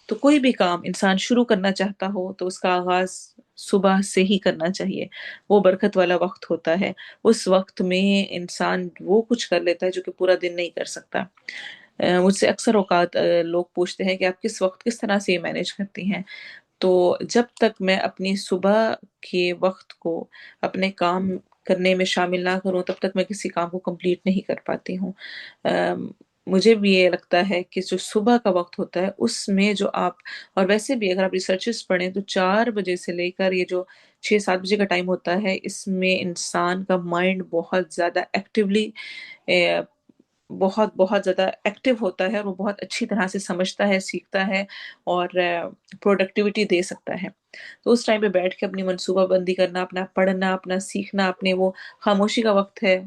تو کوئی بھی کام انسان شروع کرنا چاہتا ہو تو اس کا آغاز صبح سے ہی کرنا چاہیے۔ وہ برکت والا وقت ہوتا ہے، اس وقت میں انسان وہ کچھ کر لیتا ہے جو کہ پورا دن نہیں کر سکتا۔ مجھ سے اکثر اوقات لوگ پوچھتے ہیں کہ آپ کس وقت کس طرح سے یہ مینیج کرتی ہیں۔ تو جب تک میں اپنی صبح کے وقت کو اپنے کام کرنے میں شامل نہ کروں تب تک میں کسی کام کو کمپلیٹ نہیں کر پاتی ہوں۔ مجھے بھی یہ لگتا ہے کہ جو صبح کا وقت ہوتا ہے اس میں جو آپ، اور ویسے بھی اگر آپ ریسرچز پڑھیں تو 4 بجے سے لے کر یہ جو 6-7 بجے کا ٹائم ہوتا ہے، اس میں انسان کا مائنڈ بہت زیادہ ایکٹیولی بہت بہت زیادہ ایکٹیو ہوتا ہے، اور وہ بہت اچھی طرح سے سمجھتا ہے، سیکھتا ہے، اور پروڈکٹیوٹی دے سکتا ہے۔ تو اس ٹائم پہ بیٹھ کے اپنی منصوبہ بندی کرنا، اپنا پڑھنا، اپنا سیکھنا، اپنے وہ خاموشی کا وقت ہے،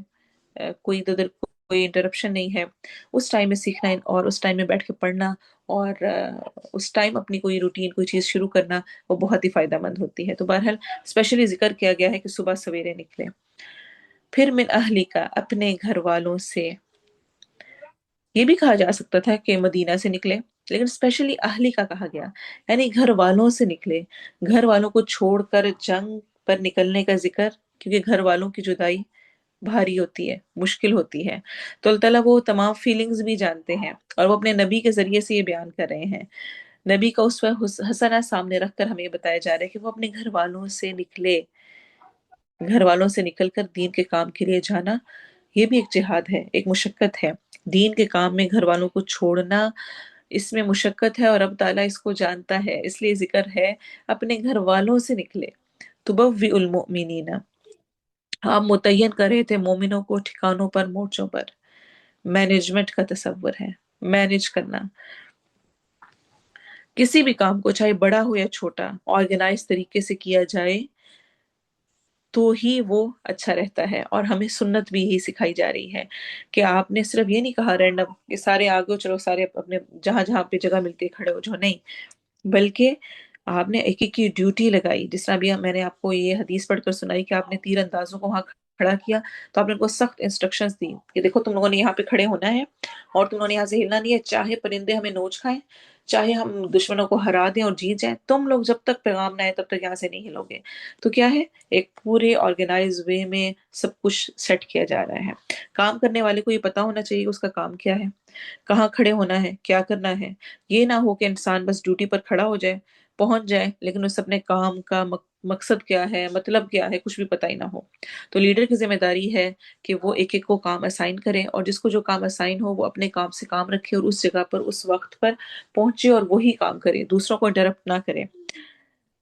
کوئی ادھر کوئی انٹرپشن نہیں ہے، اس ٹائم میں سیکھنا اور اس ٹائم میں بیٹھ کے پڑھنا، اور اس ٹائم اپنی کوئی روٹین کوئی چیز شروع کرنا، وہ بہت ہی فائدہ مند ہوتی ہے۔ تو بہرحال اسپیشلی ذکر کیا گیا ہے کہ صبح سویرے نکلے۔ پھر من اہلی کا، اپنے گھر والوں سے، یہ بھی کہا جا سکتا تھا کہ مدینہ سے نکلے، لیکن اسپیشلی اہلی کا کہا گیا، یعنی گھر والوں سے نکلے۔ گھر والوں کو چھوڑ کر جنگ پر نکلنے کا ذکر، کیونکہ گھر والوں کی جدائی بھاری ہوتی ہے، مشکل ہوتی ہے، تو اللہ تعالیٰ وہ تمام فیلنگز بھی جانتے ہیں، اور وہ اپنے نبی کے ذریعے سے یہ بیان کر رہے ہیں۔ نبی کا اسوہ حسنہ سامنے رکھ کر ہمیں یہ بتایا جا رہا ہے کہ وہ اپنے گھر والوں سے نکلے۔ گھر والوں سے نکل کر دین کے کام کے لیے جانا، یہ بھی ایک جہاد ہے، ایک مشقت ہے۔ دین کے کام میں گھر والوں کو چھوڑنا، اس میں مشقت ہے، اور اب تعالیٰ اس کو جانتا ہے، اس لیے ذکر ہے اپنے گھر والوں سے نکلے۔ تبوئ المؤمنین، آپ متعین کر رہے تھے مومنوں کو ٹھکانوں پر، مورچوں پر۔ مینجمنٹ کا تصور ہے، مینج کرنا کسی بھی کام کو، چاہے بڑا ہو یا چھوٹا، آرگنائز طریقے سے کیا جائے تو ہی وہ اچھا رہتا ہے۔ اور ہمیں سنت بھی یہی سکھائی جا رہی ہے کہ آپ نے صرف یہ نہیں کہا رینڈم کہ سارے آگے ہو، چلو سارے اپنے جہاں جہاں پہ جگہ ملتی ہے کھڑے ہو جاؤ، نہیں، بلکہ آپ نے ایک ایک کی ڈیوٹی لگائی۔ جس طرح بھی میں نے آپ کو یہ حدیث پڑھ کر سنائی کہ آپ نے تیر اندازوں کو وہاں کھڑا کیا، تو آپ نے ان کو سخت انسٹرکشنز دی کہ دیکھو تم لوگوں نے یہاں پہ کھڑے ہونا ہے، اور تم لوگوں نے یہاں سے ہلنا نہیں ہے، چاہے پرندے ہمیں نوچ کھائیں، چاہے ہم دشمنوں کو ہرا دیں اور جیت جائیں، تم لوگ جب تک پیغام نہ آئے تب تک یہاں سے نہیں ہلو گے۔ تو کیا ہے، ایک پورے آرگنائز وے میں سب کچھ سیٹ کیا جا رہا ہے۔ کام کرنے والے کو یہ پتا ہونا چاہیے اس کا کام کیا ہے، کہاں کھڑے ہونا ہے، کیا کرنا ہے۔ یہ نہ ہو کہ انسان بس ڈیوٹی پر کھڑا ہو جائے، پہنچ جائے، لیکن اس اپنے کام کا مقصد کیا ہے، مطلب کیا ہے، کچھ بھی پتہ ہی نہ ہو۔ تو لیڈر کی ذمہ داری ہے کہ وہ ایک ایک کو کام اسائن کرے، اور جس کو جو کام اسائن ہو وہ اپنے کام سے کام رکھے، اور اس جگہ پر اس وقت پر پہنچے اور وہی کام کرے، دوسروں کو انٹرپٹ نہ کرے۔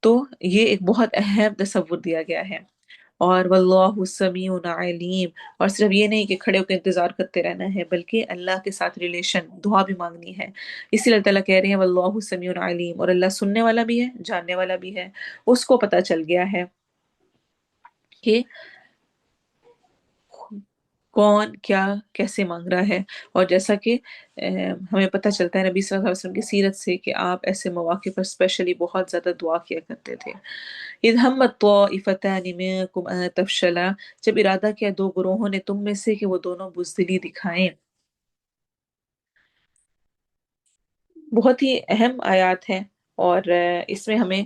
تو یہ ایک بہت اہم تصور دیا گیا ہے۔ اور واللہ سمیع علیم، اور صرف یہ نہیں کہ کھڑے ہو کے انتظار کرتے رہنا ہے، بلکہ اللہ کے ساتھ ریلیشن، دعا بھی مانگنی ہے۔ اسی لیے اللہ تعالیٰ کہہ رہے ہیں واللہ سمیع علیم، اور اللہ سننے والا بھی ہے، جاننے والا بھی ہے۔ اس کو پتہ چل گیا ہے کہ کون کیا کیسے مانگ رہا ہے۔ اور جیسا کہ ہمیں پتہ چلتا ہے نبی صلی اللہ علیہ وسلم کی سیرت سے کہ آپ ایسے مواقع پر اسپیشلی بہت زیادہ دعا کیا کرتے تھے۔ اذ ہمت طائفتان منکم ان تفشلا، جب ارادہ کیا دو گروہوں نے تم میں سے کہ وہ دونوں بزدلی دکھائیں۔ بہت ہی اہم آیات ہیں، اور اس میں ہمیں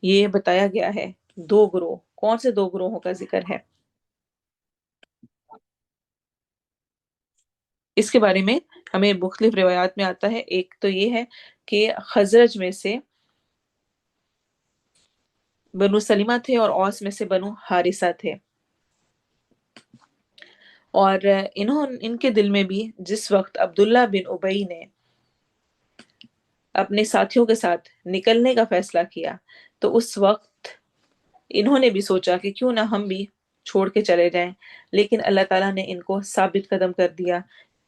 یہ بتایا گیا ہے دو گروہ، کون سے دو گروہوں کا ذکر ہے اس کے بارے میں ہمیں مختلف روایات میں آتا ہے۔ ایک تو یہ ہے کہ خزرج میں سے بنو سلیمہ تھے اور اوس میں سے بنو حارثہ تھے، اور ان کے دل میں بھی جس وقت عبداللہ بن ابی نے اپنے ساتھیوں کے ساتھ نکلنے کا فیصلہ کیا تو اس وقت انہوں نے بھی سوچا کہ کیوں نہ ہم بھی چھوڑ کے چلے جائیں، لیکن اللہ تعالیٰ نے ان کو ثابت قدم کر دیا،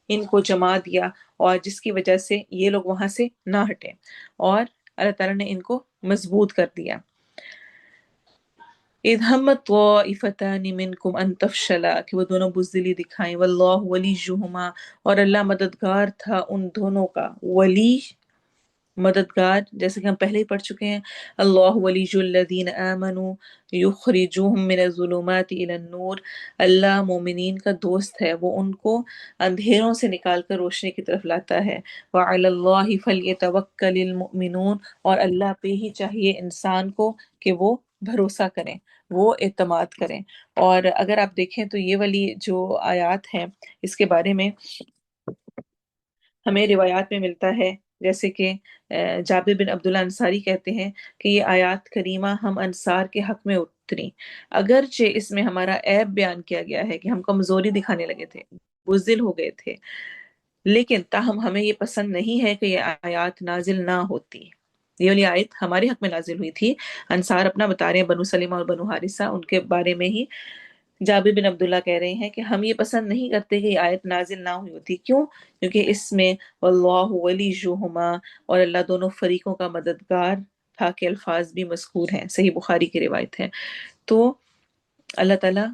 ان کو جما دیا، اور جس کی وجہ سے یہ لوگ وہاں سے نہ ہٹے، اور اللہ تعالیٰ نے ان کو مضبوط کر دیا۔ اذ ہمت طائفتان منکم ان تفشلا، کہ وہ دونوں بزدلی دکھائیں، واللہ ولیہما، اور اللہ مددگار تھا ان دونوں کا۔ ولی مددگار جیسے کہ ہم پہلے ہی پڑھ چکے ہیں، اللہ ولی الذین آمنوا یخرجوہم من الظلمات الی النور، اللہ مومنین کا دوست ہے، وہ ان کو اندھیروں سے نکال کر روشنی کی طرف لاتا ہے۔ وعلی اللہ فلیتوکل المؤمنون، اور اللہ پہ ہی چاہیے انسان کو کہ وہ بھروسہ کریں، وہ اعتماد کریں۔ اور اگر آپ دیکھیں تو یہ والی جو آیات ہیں اس کے بارے میں ہمیں روایات میں ملتا ہے، جیسے کہ جابر بن عبداللہ انصاری کہتے ہیں کہ یہ آیات کریمہ ہم انصار کے حق میں اتری، اگرچہ اس میں ہمارا عیب بیان کیا گیا ہے کہ ہم کمزوری دکھانے لگے تھے، بزدل ہو گئے تھے، لیکن تاہم ہمیں یہ پسند نہیں ہے کہ یہ آیات نازل نہ ہوتی۔ یہ والی آیت ہمارے حق میں نازل ہوئی تھی، انصار اپنا بتا رہے ہیں، بنو سلیمہ اور بنو حارثہ ان کے بارے میں ہی جابر بن عبداللہ کہہ رہے ہیں کہ ہم یہ پسند نہیں کرتے کہ یہ آیت نازل نہ ہوئی ہوتی۔ کیوں؟ کیونکہ اس میں واللہ ولیہما، اور اللہ دونوں فریقوں کا مددگار تھا، کہ الفاظ بھی مذکور ہیں، صحیح بخاری کی روایت ہے۔ تو اللہ تعالیٰ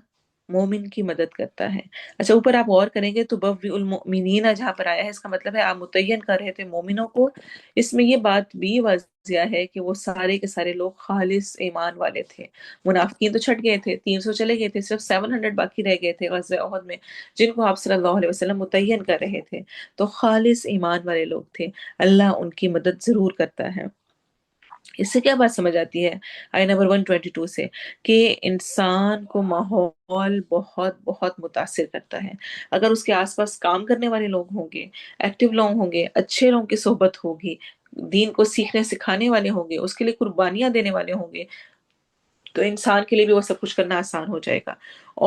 مومن کی مدد کرتا ہے۔ اچھا، اوپر آپ غور کریں گے تو بوّئ المؤمنین جہاں پر آیا ہے، اس کا مطلب ہے آپ متعین کر رہے تھے مومنوں کو۔ اس میں یہ بات بھی واضح ہے کہ وہ سارے کے سارے لوگ خالص ایمان والے تھے۔ منافقین تو چھٹ گئے تھے، 300 چلے گئے تھے، صرف 700 باقی رہ گئے تھے غزوہ احد میں، جن کو آپ صلی اللہ علیہ وسلم متعین کر رہے تھے، تو خالص ایمان والے لوگ تھے۔ اللہ ان کی مدد ضرور کرتا ہے۔ اس سے کیا بات سمجھ آتی ہے آیہ نمبر 122 سے، کہ انسان کو ماحول بہت بہت متاثر کرتا ہے۔ اگر اس کے آس پاس کام کرنے والے لوگ ہوں گے، ایکٹیو لوگ ہوں گے، اچھے لوگوں کی صحبت ہوگی، دین کو سیکھنے سکھانے والے ہوں گے، اس کے لیے قربانیاں دینے والے ہوں گے، تو انسان کے لیے بھی وہ سب کچھ کرنا آسان ہو جائے گا۔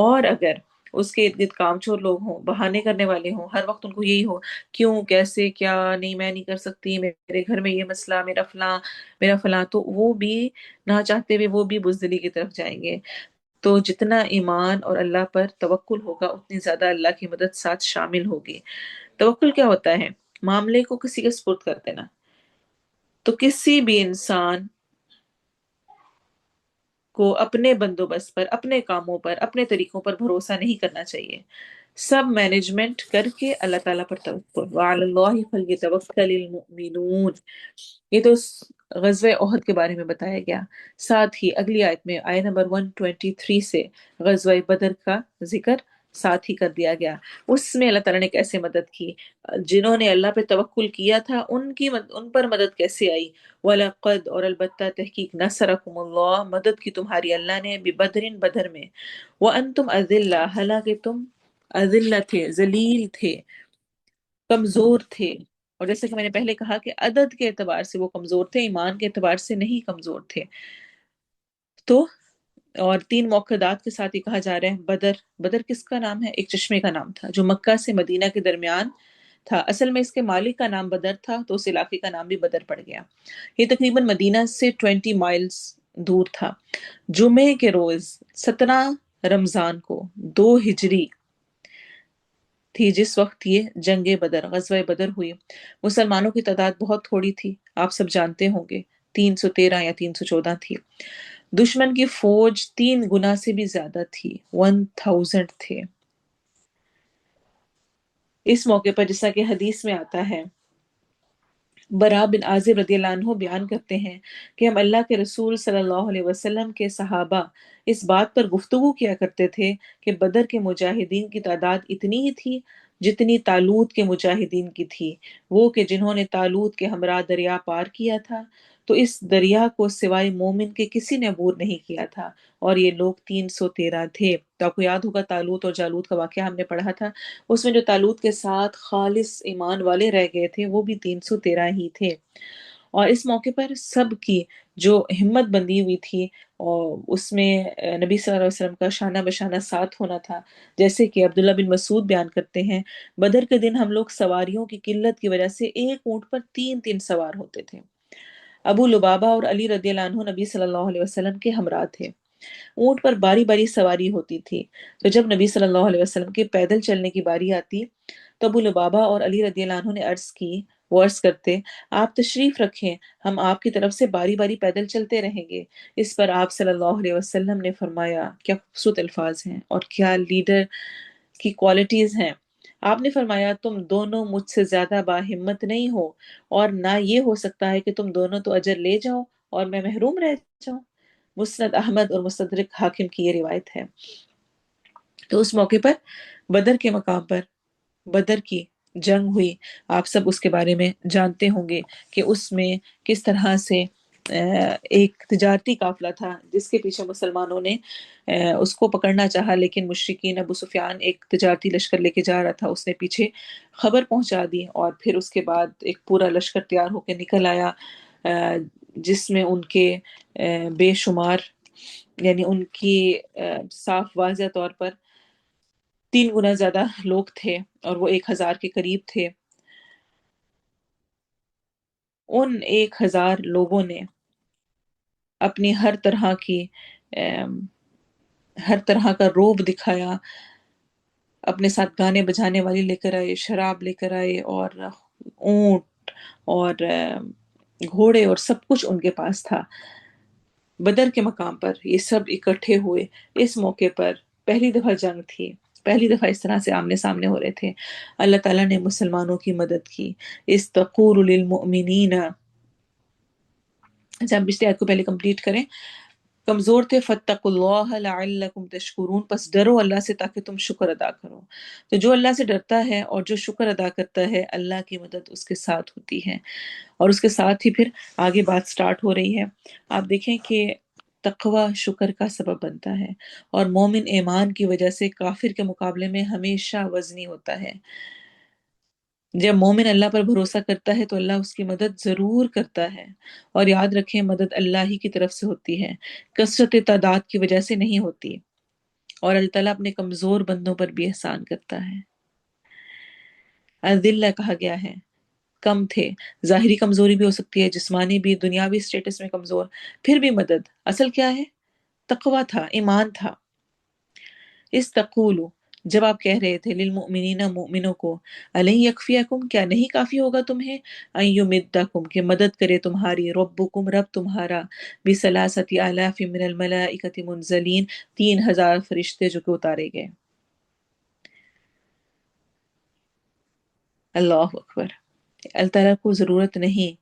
اور اگر اس کے ارد گرد کام چور لوگ ہوں، بہانے کرنے والے ہوں، ہر وقت ان کو یہی ہو کیوں، کیسے، کیا نہیں، میں نہیں کر سکتی، میرے گھر میں یہ مسئلہ، میرا فلاں، میرا فلاں، تو وہ بھی نہ چاہتے ہوئے وہ بھی بزدلی کی طرف جائیں گے۔ تو جتنا ایمان اور اللہ پر توکل ہوگا اتنی زیادہ اللہ کی مدد ساتھ شامل ہوگی۔ توکل کیا ہوتا ہے؟ معاملے کو کسی کے سپرد کر دینا۔ تو کسی بھی انسان کو اپنے بندوبست پر، اپنے کاموں پر، اپنے طریقوں پر بھروسہ نہیں کرنا چاہیے، سب مینجمنٹ کر کے اللہ تعالیٰ پر توکل۔ وعلی اللہ فلیتوکل المؤمنون، یہ تو غزوہ احد کے بارے میں بتایا گیا۔ ساتھ ہی اگلی آیت میں آیت نمبر 123 سے غزوہ بدر کا ذکر ساتھ ہی کر دیا گیا۔ اس میں اللہ تعالیٰ نے کیسے مدد کی، جنہوں نے اللہ پہ توکل کیا تھا ان پر مدد کیسے آئی۔ وَلَقَدْ، اور البتہ تحقیق، نصرکم اللہ، مدد کی تمہاری اللہ نے، ببدر، بدر میں، وَأَنْتُمْ أَذِلَّةٌ، حالانکہ تم اذلہ تھے، ذلیل تھے، کمزور تھے۔ اور جیسے کہ میں نے پہلے کہا کہ عدد کے اعتبار سے وہ کمزور تھے، ایمان کے اعتبار سے نہیں کمزور تھے۔ تو اور 3 موقعات کے ساتھ یہ کہا جا رہا ہے بدر۔ بدر کس کا نام ہے؟ ایک چشمے کا نام تھا جو مکہ سے مدینہ کے درمیان تھا۔ اصل میں اس کے مالک کا نام بدر تھا، تو اس علاقے کا نام بھی بدر پڑ گیا۔ یہ تقریباً مدینہ سے 20 مائلز دور تھا۔ جمعے کے روز 17 رمضان کو 2 ہجری تھی جس وقت یہ جنگ بدر، غزوہ بدر ہوئی۔ مسلمانوں کی تعداد بہت تھوڑی تھی، آپ سب جانتے ہوں گے، 313 یا 314 تھی۔ دشمن کی فوج 3 گنا سے بھی زیادہ تھی، 1000 تھے۔ اس موقع پر جیسا کہ حدیث میں آتا ہے، برا بن عازب رضی اللہ عنہ بیان کرتے ہیں کہ ہم اللہ کے رسول صلی اللہ علیہ وسلم کے صحابہ اس بات پر گفتگو کیا کرتے تھے کہ بدر کے مجاہدین کی تعداد اتنی ہی تھی جتنی طالوت کے مجاہدین کی تھی، وہ کہ جنہوں نے طالوت کے ہمراہ دریا پار کیا تھا تو اس دریا کو سوائے مومن کے کسی نے عبور نہیں کیا تھا، اور یہ لوگ 313 تھے۔ تو آپ کو یاد ہوگا طالوت اور جالوت کا واقعہ ہم نے پڑھا تھا، اس میں جو طالوت کے ساتھ خالص ایمان والے رہ گئے تھے وہ بھی 313 ہی تھے۔ اور اس موقع پر سب کی جو ہمت بندی ہوئی تھی، اور اس میں نبی صلی اللہ علیہ وسلم کا شانہ بشانہ ساتھ ہونا تھا، جیسے کہ عبداللہ بن مسعود بیان کرتے ہیں، بدر کے دن ہم لوگ سواریوں کی قلت کی وجہ سے ایک اونٹ پر تین تین سوار ہوتے تھے۔ ابو لبابہ اور علی رضی اللہ عنہ نبی صلی اللہ علیہ وسلم کے ہمراہ تھے، اونٹ پر باری باری سواری ہوتی تھی۔ تو جب نبی صلی اللہ علیہ وسلم کے پیدل چلنے کی باری آتی تو ابو لبابہ اور علی رضی اللہ عنہ نے عرض کی، وہ عرض کرتے، آپ تشریف رکھیں، ہم آپ کی طرف سے باری باری پیدل چلتے رہیں گے۔ اس پر آپ صلی اللہ علیہ وسلم نے فرمایا، کیا خوبصورت الفاظ ہیں اور کیا لیڈر کی کوالٹیز ہیں۔ آپ نے فرمایا، تم دونوں مجھ سے زیادہ باہمت نہیں ہو، اور نہ یہ ہو سکتا ہے کہ تم دونوں تو اجر لے جاؤ اور میں محروم رہ جاؤں۔ مسند احمد اور مستدرک حاکم کی یہ روایت ہے۔ تو اس موقع پر بدر کے مقام پر بدر کی جنگ ہوئی، آپ سب اس کے بارے میں جانتے ہوں گے کہ اس میں کس طرح سے ایک تجارتی قافلہ تھا جس کے پیچھے مسلمانوں نے اس کو پکڑنا چاہا، لیکن مشرکین ابو سفیان ایک تجارتی لشکر لے کے جا رہا تھا، اس نے پیچھے خبر پہنچا دی، اور پھر اس کے بعد ایک پورا لشکر تیار ہو کے نکل آیا، جس میں ان کے بے شمار، یعنی ان کی صاف واضح طور پر 3 گنا زیادہ لوگ تھے، اور وہ 1000 کے قریب تھے۔ ان 1000 لوگوں نے اپنی ام، ہر طرح کا روب دکھایا، اپنے ساتھ گانے بجانے والی لے کر آئے، شراب لے کر آئے، اور اونٹ اور گھوڑے اور سب کچھ ان کے پاس تھا۔ بدر کے مقام پر یہ سب اکٹھے ہوئے، اس موقع پر پہلی دفعہ جنگ تھی، پہلی دفعہ اس طرح سے آمنے سامنے ہو رہے تھے۔ اللہ تعالیٰ نے مسلمانوں کی مدد کی۔ استقول للمؤمنین، اچھا ہم پچھلی آیت کو پہلے کمپلیٹ کریں۔ کمزور تھے، فاتقوا اللہ لعلکم تشکرون، پس ڈرو اللہ سے تاکہ تم شکر ادا کرو۔ تو جو اللہ سے ڈرتا ہے اور جو شکر ادا کرتا ہے، اللہ کی مدد اس کے ساتھ ہوتی ہے۔ اور اس کے ساتھ ہی پھر آگے بات سٹارٹ ہو رہی ہے۔ آپ دیکھیں کہ تقوی شکر کا سبب بنتا ہے، اور مومن ایمان کی وجہ سے کافر کے مقابلے میں ہمیشہ وزنی ہوتا ہے۔ جب مومن اللہ پر بھروسہ کرتا ہے تو اللہ اس کی مدد ضرور کرتا ہے، اور یاد رکھیں مدد اللہ ہی کی طرف سے ہوتی ہے، کثرت تعداد کی وجہ سے نہیں ہوتی، اور اللہ تعالیٰ اپنے کمزور بندوں پر بھی احسان کرتا ہے۔ اذلہ کہا گیا ہے، کم تھے، ظاہری کمزوری بھی ہو سکتی ہے، جسمانی بھی، دنیاوی سٹیٹس میں کمزور، پھر بھی مدد اصل کیا ہے؟ تقوی تھا، ایمان تھا۔ استقولو، جب آپ کہہ رہے تھے، للمؤمنین، مومنوں کو، الن یکفیکم، کیا نہیں کافی ہوگا تمہیں، ان یمدکم، کہ مدد کرے تمہاری، ربکم، رب تمہارا، بثلاثۃ آلاف من الملائکۃ منزلین، 3000 فرشتے جو کہ اتارے گئے۔ اللہ اکبر! اللہ تعالیٰ کو ضرورت نہیں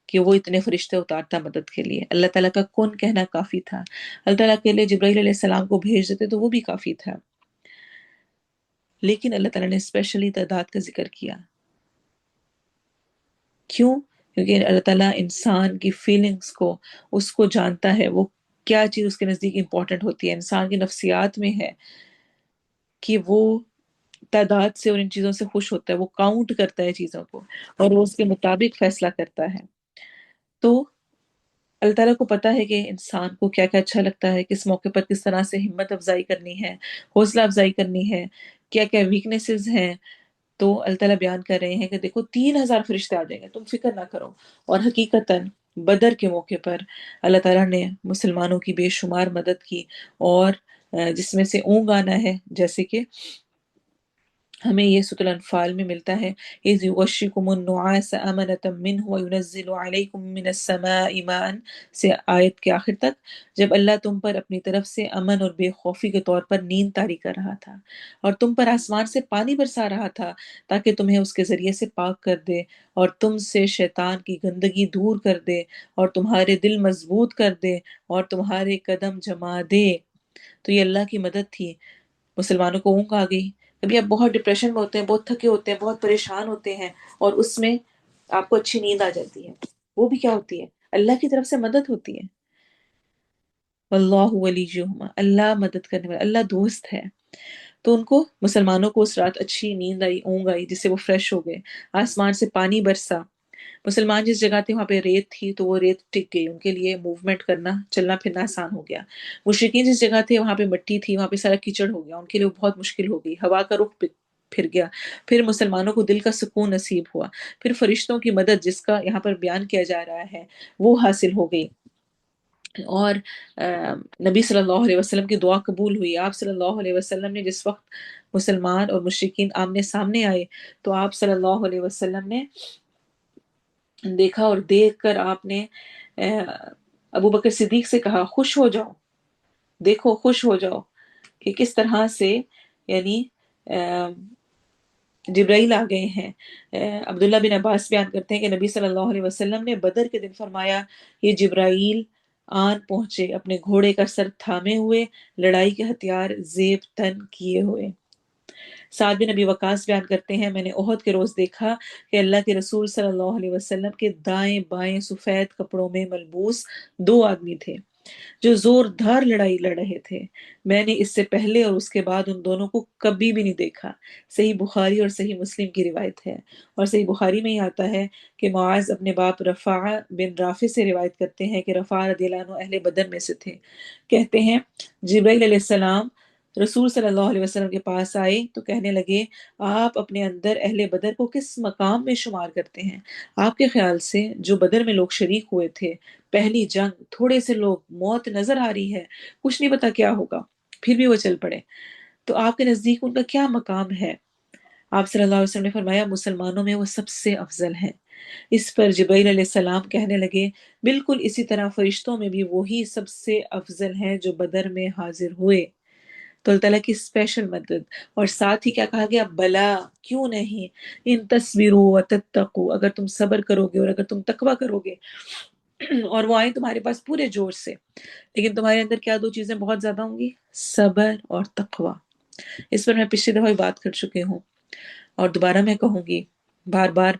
کہ وہ اتنے فرشتے اتارتا مدد کے لیے، اللہ تعالیٰ کا کن کہنا کافی تھا۔ اللہ تعالیٰ کے لیے جبرائیل علیہ السلام کو بھیج دیتے تو وہ بھی کافی تھا، لیکن اللہ تعالیٰ نے اسپیشلی تعداد کا ذکر کیا۔ کیوں؟ کیونکہ اللہ تعالیٰ انسان کی فیلنگز کو، اس کو جانتا ہے، وہ کیا چیز اس کے نزدیک امپورٹنٹ ہوتی ہے۔ انسان کی نفسیات میں ہے کہ وہ تعداد سے اور ان چیزوں سے خوش ہوتا ہے، وہ کاؤنٹ کرتا ہے چیزوں کو، اور وہ اس کے مطابق فیصلہ کرتا ہے۔ تو اللہ تعالیٰ کو پتہ ہے کہ انسان کو کیا کیا اچھا لگتا ہے، کس موقع پر کس طرح سے ہمت افزائی کرنی ہے، حوصلہ افزائی کرنی ہے، کیا کیا ویکنیسز ہیں۔ تو اللہ تعالیٰ بیان کر رہے ہیں کہ دیکھو 3000 فرشتے آ جائیں گے، تم فکر نہ کرو۔ اور حقیقتاً بدر کے موقع پر اللہ تعالیٰ نے مسلمانوں کی بے شمار مدد کی، اور جس میں سے اونگ آنا ہے، جیسے کہ ہمیں یہ سورۃ الانفال میں ملتا ہے، اذ یغشکم النعاس امنۃ منہ وینزل علیکم من السماء ماء سے آیت کے آخر تک، جب اللہ تم پر اپنی طرف سے امن اور بے خوفی کے طور پر نیند طاری کر رہا تھا اور تم پر آسمان سے پانی برسا رہا تھا تاکہ تمہیں اس کے ذریعے سے پاک کر دے اور تم سے شیطان کی گندگی دور کر دے اور تمہارے دل مضبوط کر دے اور تمہارے قدم جما دے۔ تو یہ اللہ کی مدد تھی۔ مسلمانوں کو اونگ آ گئی، کبھی آپ بہت ڈپریشن میں ہوتے ہیں، بہت تھکے ہوتے ہیں، بہت پریشان ہوتے ہیں، اور اس میں آپ کو اچھی نیند آ جاتی ہے، وہ بھی کیا ہوتی ہے؟ اللہ کی طرف سے مدد ہوتی ہے۔ واللہ ولیہما، اللہ مدد کرنے والا، اللہ دوست ہے۔ تو ان کو، مسلمانوں کو اس رات اچھی نیند آئی، اونگ آئی، جس سے وہ فریش ہو گئے۔ آسمان سے پانی برسا۔ مسلمان جس جگہ تھے وہاں پہ ریت تھی تو وہ ریت ٹک گئی، ان کے لیے موومنٹ کرنا، چلنا پھرنا آسان ہو گیا۔ مشرکین جس جگہ تھے وہاں پہ مٹی تھی، وہاں پہ سارا کیچڑ ہو گیا، ان کے لیے بہت مشکل ہو گئی۔ ہوا کا رخ پھر گیا۔ پھر مسلمانوں کو دل کا سکون نصیب ہوا۔ پھر فرشتوں کی مدد، جس کا یہاں پر بیان کیا جا رہا ہے، وہ حاصل ہو گئی، اور نبی صلی اللہ علیہ وسلم کی دعا قبول ہوئی۔ آپ صلی اللہ علیہ وسلم نے جس وقت مسلمان اور مشرکین آمنے سامنے آئے تو آپ صلی اللہ علیہ وسلم نے دیکھا، اور دیکھ کر آپ نے ابو بکر صدیق سے کہا، خوش ہو جاؤ، دیکھو خوش ہو جاؤ کہ کس طرح سے، یعنی جبرائیل آ گئے ہیں۔ عبداللہ بن عباس بیان کرتے ہیں کہ نبی صلی اللہ علیہ وسلم نے بدر کے دن فرمایا، یہ جبرائیل آن پہنچے اپنے گھوڑے کا سر تھامے ہوئے، لڑائی کے ہتھیار زیب تن کیے ہوئے۔ سعد بن نبی وقاص بیان کرتے ہیں، میں نے احد کے روز دیکھا کہ اللہ کے رسول صلی اللہ علیہ وسلم کے دائیں بائیں سفید کپڑوں میں ملبوس دو آدمی تھے جو زوردار لڑائی لڑ رہے تھے۔ میں نے اس سے پہلے اور اس کے بعد ان دونوں کو کبھی بھی نہیں دیکھا۔ صحیح بخاری اور صحیح مسلم کی روایت ہے، اور صحیح بخاری میں ہی آتا ہے کہ معاذ اپنے باپ رفاع بن رافع سے روایت کرتے ہیں کہ رفاع رضی اللہ عنہ اہل بدر میں سے تھے۔ کہتے ہیں جبرائیل علیہ السلام رسول صلی اللہ علیہ وسلم کے پاس آئے تو کہنے لگے، آپ اپنے اندر اہل بدر کو کس مقام میں شمار کرتے ہیں؟ آپ کے خیال سے جو بدر میں لوگ شریک ہوئے تھے، پہلی جنگ، تھوڑے سے لوگ، موت نظر آ رہی ہے، کچھ نہیں پتا کیا ہوگا، پھر بھی وہ چل پڑے، تو آپ کے نزدیک ان کا کیا مقام ہے؟ آپ صلی اللہ علیہ وسلم نے فرمایا، مسلمانوں میں وہ سب سے افضل ہیں۔ اس پر جبرائیل علیہ السلام کہنے لگے، بالکل اسی طرح فرشتوں میں بھی وہی سب سے افضل ہیں جو بدر میں حاضر ہوئے۔ تو اللہ تعالیٰ کی اسپیشل مدد، اور ساتھ ہی کیا کہا گیا، بلا، کیوں نہیں، ان تصبروا وتتقوا، اگر تم صبر کرو گے اور اگر تم تقوی کرو گے اور وہ آئیں تمہارے پاس پورے جوش سے، لیکن تمہارے اندر کیا دو چیزیں بہت زیادہ ہوں گی، صبر اور تقوی۔ اس پر میں پچھلی دفعہ بھی بات کر چکی ہوں اور دوبارہ میں کہوں گی بار بار،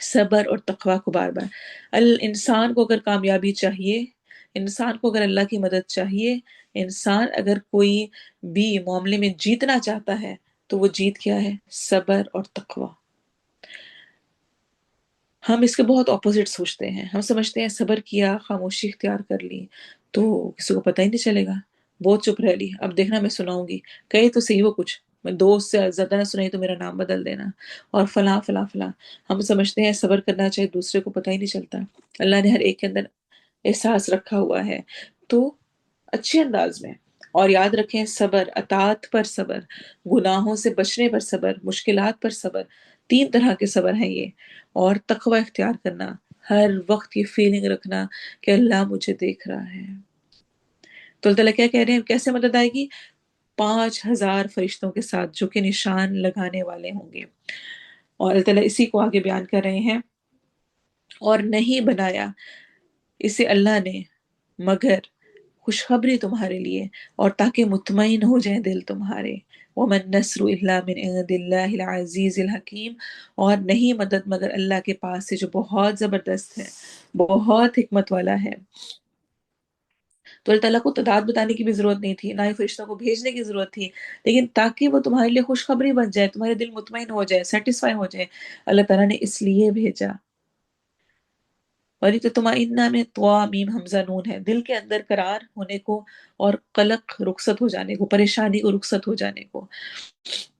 صبر اور تقوی کو بار بار۔ انسان کو اگر کامیابی چاہیے، انسان کو اگر اللہ کی مدد چاہیے، انسان اگر کوئی بھی معاملے میں جیتنا چاہتا ہے تو وہ جیت کیا ہے، صبر اور تقوی۔ ہم اس کے بہت اپوزٹ سوچتے ہیں، ہم سمجھتے ہیں صبر کیا، خاموشی اختیار کر لی تو کسی کو پتہ ہی نہیں چلے گا، بہت چپ رہ لی، اب دیکھنا میں سناؤں گی، کہے تو صحیح وہ کچھ، میں دوست سے زیادہ نہ سنائی تو میرا نام بدل دینا، اور فلاں فلاں فلاں۔ ہم سمجھتے ہیں صبر کرنا چاہیے، دوسرے کو پتہ ہی نہیں چلتا۔ اللہ نے ہر ایک کے اندر احساس رکھا ہوا ہے، تو اچھے انداز میں، اور یاد رکھیں، صبر، اطاعت پر صبر، گناہوں سے بچنے پر صبر، مشکلات پر صبر، تین طرح کے صبر ہیں یہ، اور تقوی اختیار کرنا، ہر وقت یہ فیلنگ رکھنا کہ اللہ مجھے دیکھ رہا ہے۔ تو اللہ تعالیٰ کیا کہہ رہے ہیں، کیسے مدد آئے گی؟ 5000 فرشتوں کے ساتھ جو کہ نشان لگانے والے ہوں گے، اور اللہ تعالیٰ اسی کو آگے بیان کر رہے ہیں، اور نہیں بنایا اسے اللہ نے مگر خوشخبری تمہارے لیے، اور تاکہ مطمئن ہو جائیں دل تمہارے۔ وَمَن نَّصْرُ إِلَّا مِنْ عِندِ اللَّهِ الْعَزِيزِ الْحَكِيمِ، اور نہیں مدد مگر اللہ کے پاس سے جو بہت زبردست ہے، بہت حکمت والا ہے۔ تو اللہ تعالیٰ کو تعداد بتانے کی بھی ضرورت نہیں تھی، نہ ہی فرشتوں کو بھیجنے کی ضرورت تھی، لیکن تاکہ وہ تمہارے لیے خوشخبری بن جائے، تمہارے دل مطمئن ہو جائے، سیٹسفائی ہو جائے، اللہ تعالیٰ نے اس لیے بھیجا۔ وَلِتَطْمَئِنَّ میں طوا میم حمزہ نون ہے، دل کے اندر قرار ہونے کو اور قلق رخصت ہو جانے کو، پریشانی کو رخصت ہو جانے کو۔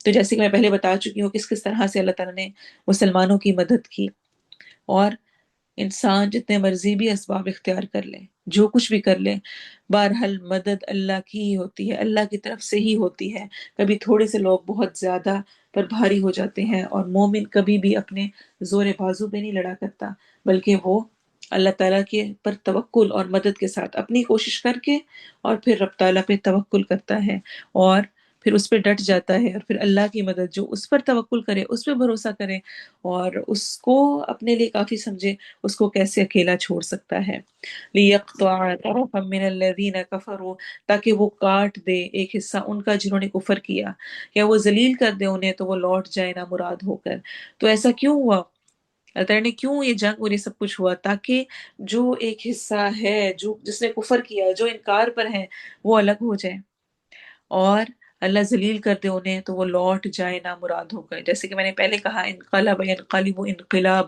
تو جیسے کہ میں پہلے بتا چکی ہوں کس کس طرح سے اللہ تعالیٰ نے مسلمانوں کی مدد کی، اور انسان جتنے مرضی بھی اسباب اختیار کر لے، جو کچھ بھی کر لے، بہرحال مدد اللہ کی ہی ہوتی ہے، اللہ کی طرف سے ہی ہوتی ہے۔ کبھی تھوڑے سے لوگ بہت زیادہ پر بھاری ہو جاتے ہیں، اور مومن کبھی بھی اپنے زور بازو پہ نہیں لڑا کرتا، بلکہ وہ اللہ تعالیٰ کے پر توکل اور مدد کے ساتھ اپنی کوشش کر کے اور پھر رب تعالیٰ پہ توکل کرتا ہے، اور پھر اس پہ ڈٹ جاتا ہے، اور پھر اللہ کی مدد، جو اس پر توکل کرے، اس پہ بھروسہ کرے اور اس کو اپنے لیے کافی سمجھے، اس کو کیسے اکیلا چھوڑ سکتا ہے۔ لِيَقْطَعَ طَرَفًا مِّنَ الَّذِينَ كَفَرُوا، تاکہ وہ کاٹ دے ایک حصہ ان کا جنہوں نے کفر کیا، یا وہ ذلیل کر دے انہیں تو وہ لوٹ جائے نامراد ہو کر۔ تو ایسا کیوں ہوا؟ اللہ تعالیٰ نے کیوں یہ جنگ اور یہ سب کچھ ہوا؟ تاکہ جو ایک حصہ ہے، جو جس نے کفر کیا ہے، جو انکار پر ہے، وہ الگ ہو جائے، اور اللہ ذلیل کر دے انہیں تو وہ لوٹ جائے نامراد ہو گئے۔ جیسے کہ میں نے پہلے کہا، انقلب ینقلب انقلاب،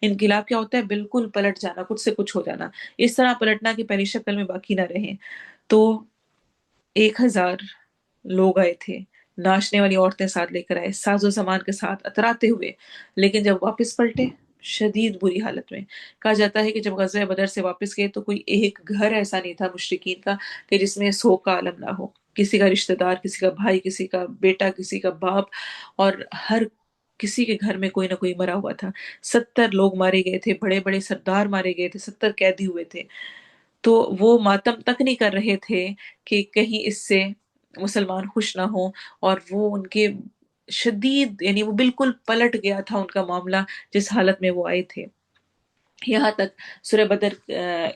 انقلاب کیا ہوتا ہے؟ بالکل پلٹ جانا، کچھ سے کچھ ہو جانا، اس طرح پلٹنا کہ پہلی شکل میں باقی نہ رہیں۔ تو 1000 لوگ آئے تھے، ناچنے والی عورتیں ساتھ لے کر آئے، ساز و سامان کے ساتھ اتراتے ہوئے، لیکن جب واپس پلٹے شدید بری حالت میں۔ کہا جاتا ہے کہ جب غزوہ بدر سے واپس گئے تو کوئی ایک گھر ایسا نہیں تھا مشرکین کا کہ جس میں سوگ کا عالم نہ ہو، کسی کا رشتہ دار، کسی کا بھائی، کسی کا بیٹا، کسی کا باپ، اور ہر کسی کے گھر میں کوئی نہ کوئی مرا ہوا تھا۔ 70 لوگ مارے گئے تھے، بڑے بڑے سردار مارے گئے تھے، 70 قیدی ہوئے تھے۔ تو وہ ماتم تک نہیں کر رہے تھے کہ کہیں اس سے مسلمان خوش نہ ہوں، اور وہ ان کے شدید، یعنی وہ بالکل پلٹ گیا تھا ان کا معاملہ جس حالت میں وہ آئے تھے۔ یہاں تک سورہ بدر،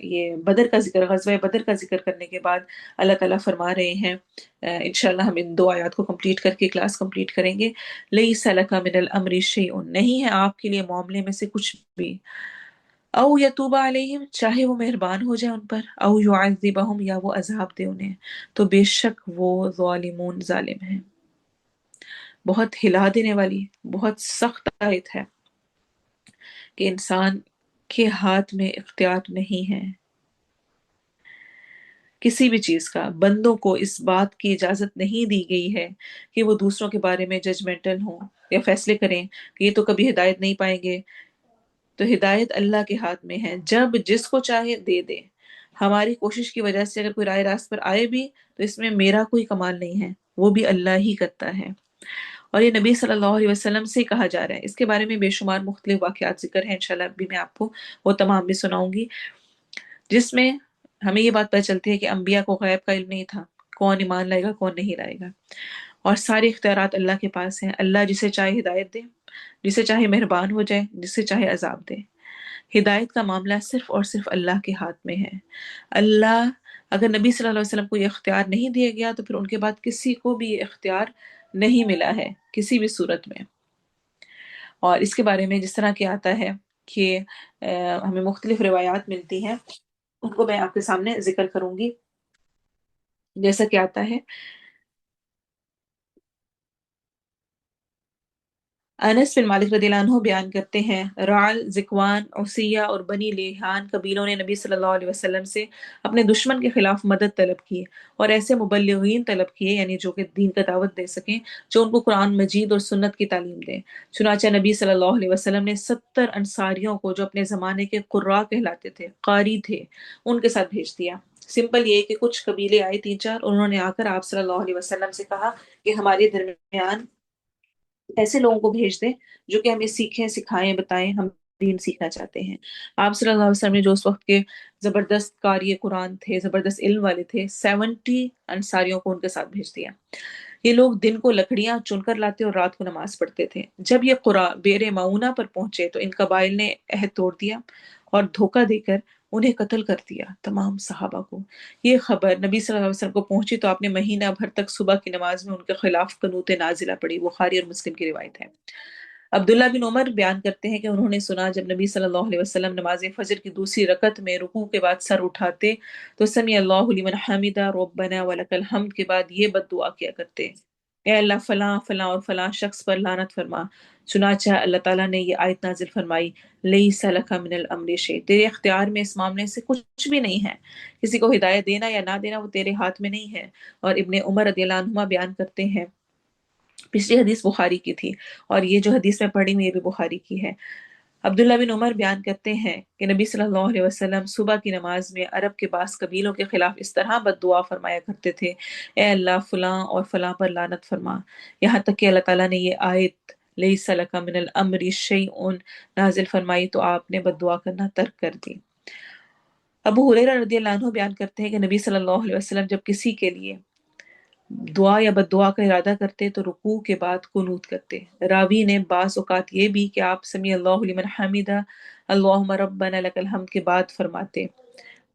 یہ بدر کا ذکر، غزوہ بدر کا ذکر کرنے کے بعد اللہ تعالیٰ فرما رہے ہیں، انشاءاللہ ہم ان 2 آیات کو کمپلیٹ کر کے کلاس کمپلیٹ کریں گے۔ لَيْسَ لَكَ مِنَ الْأَمْرِ شَيْءٌ، نہیں ہے آپ کے لیے معاملے میں سے کچھ بھی، او یتوب علیہم، چاہے وہ مہربان ہو جائے ان پر، او یعذبہم، یا وہ عذاب دے انہیں، تو بے شک وہ ظالمون، ظالم ہیں۔ بہت ہلا دینے والی، بہت سخت آیت ہے کہ انسان کے ہاتھ میں اختیار نہیں ہے کسی بھی چیز کا۔ بندوں کو اس بات کی اجازت نہیں دی گئی ہے کہ وہ دوسروں کے بارے میں ججمنٹل ہوں یا فیصلے کریں کہ یہ تو کبھی ہدایت نہیں پائیں گے۔ تو ہدایت اللہ کے ہاتھ میں ہے، جب جس کو چاہے دے دے۔ ہماری کوشش کی وجہ سے اگر کوئی رائے راست پر آئے بھی تو اس میں میرا کوئی کمال نہیں ہے، وہ بھی اللہ ہی کرتا ہے۔ اور یہ نبی صلی اللہ علیہ وسلم سے کہا جا رہا ہے۔ اس کے بارے میں بے شمار مختلف واقعات ذکر ہیں، انشاءاللہ ابھی میں آپ کو وہ تمام بھی سناؤں گی، جس میں ہمیں یہ بات پتہ چلتی ہے کہ انبیاء کو غیب کا علم نہیں تھا، کون ایمان لائے گا کون نہیں لائے گا، اور سارے اختیارات اللہ کے پاس ہیں۔ اللہ جسے چاہے ہدایت دے، جسے چاہے مہربان ہو جائے، جسے چاہے عذاب دے۔ ہدایت کا معاملہ صرف اور صرف اللہ کے ہاتھ میں ہے۔ اللہ، اگر نبی صلی اللہ علیہ وسلم کو یہ اختیار نہیں دیا گیا تو پھر ان کے بعد کسی کو بھی یہ اختیار نہیں ملا ہے کسی بھی صورت میں۔ اور اس کے بارے میں جس طرح کہ آتا ہے کہ ہمیں مختلف روایات ملتی ہیں، ان کو میں آپ کے سامنے ذکر کروں گی۔ جیسا کہ آتا ہے، انس بن مالک رضی اللہ عنہ بیان کرتے ہیں، رعل، ذکوان، عصیہ اور بنی لیحان قبیلوں نے نبی صلی اللہ علیہ وسلم سے اپنے دشمن کے خلاف مدد طلب کی اور ایسے مبلغین طلب کیے، یعنی جو کہ دین کا دعوت دے سکیں، جو ان کو قرآن مجید اور سنت کی تعلیم دیں۔ چنانچہ نبی صلی اللہ علیہ وسلم نے 70 انصاریوں کو، جو اپنے زمانے کے قراء کہلاتے تھے، قاری تھے، ان کے ساتھ بھیج دیا۔ سمپل یہ کہ کچھ قبیلے آئے 3 4، انہوں نے آ کر آپ صلی اللہ علیہ وسلم سے کہا کہ ہمارے درمیان ایسے لوگوں کو بھیج دیں جو کہ ہمیں سیکھیں، سکھائیں، بتائیں، ہم دین سیکھنا چاہتے ہیں۔ آپ صلی اللہ علیہ وسلم نے، جو اس وقت کے زبردست قاری قرآن تھے، زبردست علم والے تھے، 70 انصاریوں کو ان کے ساتھ بھیج دیا۔ یہ لوگ دن کو لکڑیاں چن کر لاتے اور رات کو نماز پڑھتے تھے۔ جب یہ قرا بیر معونہ پر پہنچے تو ان قبائل نے عہد توڑ دیا اور دھوکہ دے کر انہیں قتل کر دیا، تمام صحابہ کو۔ یہ خبر نبی صلی اللہ علیہ وسلم کو پہنچی تو آپ نے مہینہ بھر تک صبح کی نماز میں ان کے خلاف قنوت نازلہ پڑھی۔ بخاری اور مسلم کی روایت ہے۔ عبداللہ بن عمر بیان کرتے ہیں کہ انہوں نے سنا جب نبی صلی اللہ علیہ وسلم نماز فجر کی دوسری رکعت میں رکوع کے بعد سر اٹھاتے تو سمی اللہ لمن حمدہ ربنا ولک الحمد کے بعد یہ بد دعا کیا کرتے، اے اللہ فلاں فلاں اور فلاں شخص پر لعنت فرما۔ چنانچہ اللہ تعالیٰ نے یہ آیت نازل فرمائی، لیس لک من الامر شیء، تیرے اختیار میں اس معاملے سے کچھ بھی نہیں ہے، کسی کو ہدایت دینا یا نہ دینا وہ تیرے ہاتھ میں نہیں ہے۔ اور ابن عمر رضی اللہ عنہما بیان کرتے ہیں، پچھلی حدیث بخاری کی تھی اور یہ جو حدیث میں پڑھی ہوئی یہ بھی بخاری کی ہے، عبداللہ بن عمر بیان کرتے ہیں کہ نبی صلی اللہ علیہ وسلم صبح کی نماز میں عرب کے بعض قبیلوں کے خلاف اس طرح بد دعا فرمایا کرتے تھے: اے اللہ فلاں اور فلاں پر لعنت فرما، یہاں تک کہ اللہ تعالیٰ نے یہ آیت لیس لک من الامر شیء نازل فرمائی تو آپ نے بد دعا کرنا ترک کر دی۔ ابو ہریرہ رضی اللہ عنہ بیان کرتے ہیں کہ نبی صلی اللہ علیہ وسلم جب کسی کے لیے دعا یا بد دعا کا ارادہ کرتے تو رکوع کے بعد قنوت کرتے۔ راوی نے بعض اوقات یہ بھی کہ آپ سمیع اللہ لمن حمیدہ اللہم ربنا لک الحمد کے بعد فرماتے،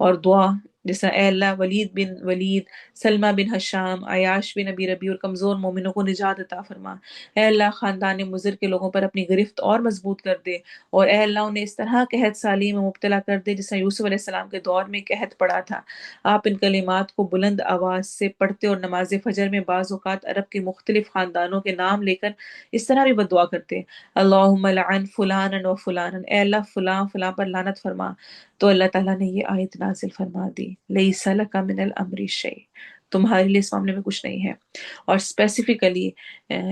اور دعا جیسا: اے اللہ ولید بن ولید، سلمہ بن ہشام، عیاش بن ابی ربیع اور کمزور مومنوں کو نجات عطا فرما۔ اے اللہ خاندان مضر کے لوگوں پر اپنی گرفت اور مضبوط کر دے، اور اے اللہ انہیں اس طرح قحط سالی میں مبتلا کر دے جیسا یوسف علیہ السلام کے دور میں قحط پڑا تھا۔ آپ ان کلمات کو بلند آواز سے پڑھتے اور نماز فجر میں بعض اوقات عرب کے مختلف خاندانوں کے نام لے کر اس طرح بھی بد دعا کرتے: اللہم لعن فلانا و فلانا، اے اللہ فلاں فلاں پر لعنت فرما۔ تو اللہ تعالیٰ نے یہ آیت نازل فرما دی: لیس لک من الامر شیء، تمہارے لیے اس معاملے میں کچھ نہیں ہے۔ اور اسپیسیفکلی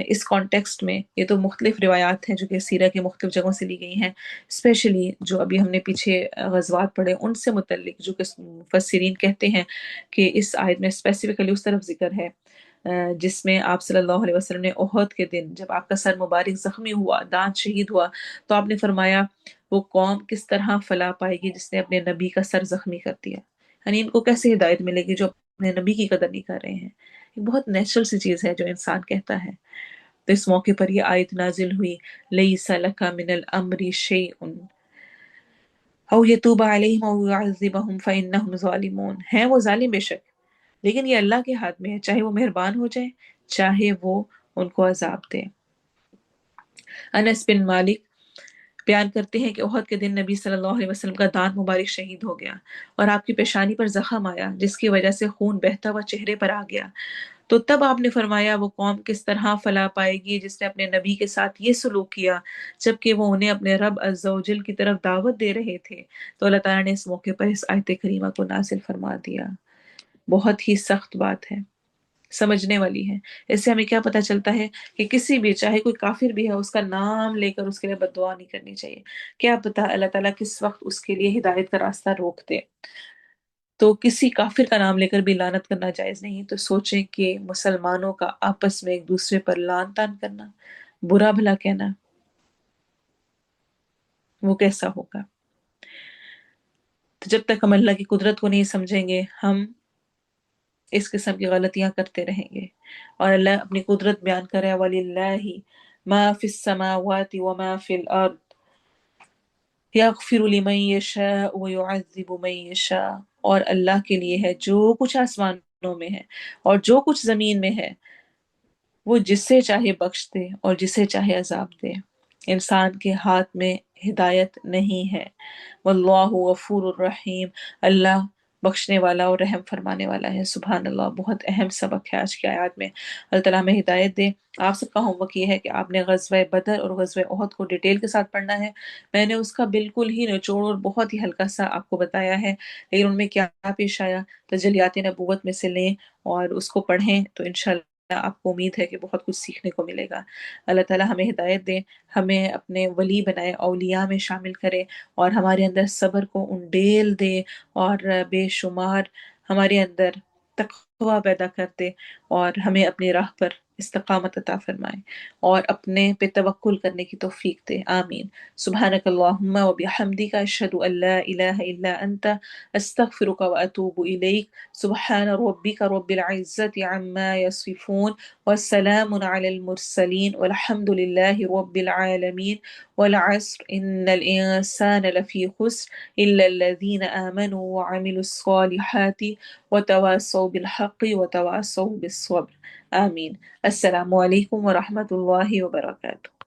اس کانٹیکسٹ میں یہ تو مختلف روایات ہیں جو کہ سیرہ کے مختلف جگہوں سے لی گئی ہیں، اسپیشلی جو ابھی ہم نے پیچھے غزوات پڑھے ان سے متعلق، جو کہ مفسرین کہتے ہیں کہ اس آیت میں اسپیسیفکلی اس طرف ذکر ہے جس میں آپ صلی اللہ علیہ وسلم نے احد کے دن جب آپ کا سر مبارک زخمی ہوا، دانت شہید ہوا، تو آپ نے فرمایا وہ قوم کس طرح فلاح پائے گی جس نے اپنے نبی کا سر زخمی کر دیا، یعنی ان کو کیسے ہدایت ملے گی جو اپنے نبی کی قدر نہیں کر رہے ہیں۔ ایک بہت نیچرل سی چیز ہے جو انسان کہتا ہے۔ تو اس موقع پر یہ آیت نازل ہوئی: لیس لک من الامر شیء او یتوب علیہم او یعذبہم فانہم ظالمون، ہیں وہ ظالم بے شک، لیکن یہ اللہ کے ہاتھ میں ہے، چاہے وہ مہربان ہو جائے، چاہے وہ ان کو عذاب دے۔ انس بن مالک بیان کرتے ہیں کہ احد کے دن نبی صلی اللہ علیہ وسلم کا دانت مبارک شہید ہو گیا اور آپ کی پیشانی پر زخم آیا جس کی وجہ سے خون بہتا ہوا چہرے پر آ گیا۔ تو تب آپ نے فرمایا وہ قوم کس طرح فلاح پائے گی جس نے اپنے نبی کے ساتھ یہ سلوک کیا جبکہ وہ انہیں اپنے رب عز و جل کی طرف دعوت دے رہے تھے۔ تو اللہ تعالیٰ نے اس موقع پر اس آیت کریمہ کو نازل فرما دیا۔ بہت ہی سخت بات ہے، سمجھنے والی ہے۔ اس سے ہمیں کیا پتہ چلتا ہے کہ کسی بھی، چاہے کوئی کافر بھی ہے، اس کا نام لے کر اس کے لیے بد دعا نہیں کرنی چاہیے۔ کیا پتہ اللہ تعالیٰ کس وقت اس کے لیے ہدایت کا راستہ روک دے۔ تو کسی کافر کا نام لے کر بھی لعنت کرنا جائز نہیں۔ تو سوچیں کہ مسلمانوں کا آپس میں ایک دوسرے پر لعن طعن کرنا، برا بھلا کہنا، وہ کیسا ہوگا۔ تو جب تک ہم اللہ کی قدرت کو نہیں سمجھیں گے، ہم اس قسم کی غلطیاں کرتے رہیں گے۔ اور اللہ اپنی قدرت بیان کر رہا ہے: وَلِلَّهِ مَا فِي السَّمَاوَاتِ وَمَا فِي الْأَرْضِ يَغْفِرُ لِمَن يَشَاءُ وَيُعَذِّبُ مَن يَشَاءُ، اور اللہ کے لیے ہے جو کچھ آسمانوں میں ہے اور جو کچھ زمین میں ہے، وہ جسے چاہے بخش دے اور جسے چاہے عذاب دے۔ انسان کے ہاتھ میں ہدایت نہیں ہے۔ واللہ غفور الرحیم، اللہ بخشنے والا اور رحم فرمانے والا ہے۔ سبحان اللہ، بہت اہم سبق ہے آج کی آیات میں۔ اللہ تعالیٰ ہمیں ہدایت دے۔ آپ سب کا ہوم ورک یہ ہے کہ آپ نے غزوہ بدر اور غزوہ احد کو ڈیٹیل کے ساتھ پڑھنا ہے۔ میں نے اس کا بالکل ہی نچوڑ اور بہت ہی ہلکا سا آپ کو بتایا ہے، لیکن ان میں کیا پیش آیا تجلیات نبوت میں سے لیں اور اس کو پڑھیں تو انشاءاللہ آپ کو امید ہے کہ بہت کچھ سیکھنے کو ملے گا۔ اللہ تعالیٰ ہمیں ہدایت دے، ہمیں اپنے ولی بنائے، اولیاء میں شامل کرے، اور ہمارے اندر صبر کو انڈیل دے، اور بے شمار ہمارے اندر تقوی پیدا کر دے، اور ہمیں اپنی راہ پر استقامت عطا فرمائے اور اپنے پہ توکل کرنے کی توفیق دے۔ آمین۔ سبحانک اللہم و بحمدک، اشہد ان لا الہ الا انت، استغفرک و اتوب الیک۔ سبحان ربک رب العزت عما یصفون، والسلام علی المرسلین، والحمد للہ رب العالمین۔ والعصر ان الانسان لفی خسر الا الذین آمنوا وعملوا الصالحات وتواصوا بالحق وتواصوا بالصبر۔ آمین۔ السلام علیکم ورحمۃ اللہ وبرکاتہ۔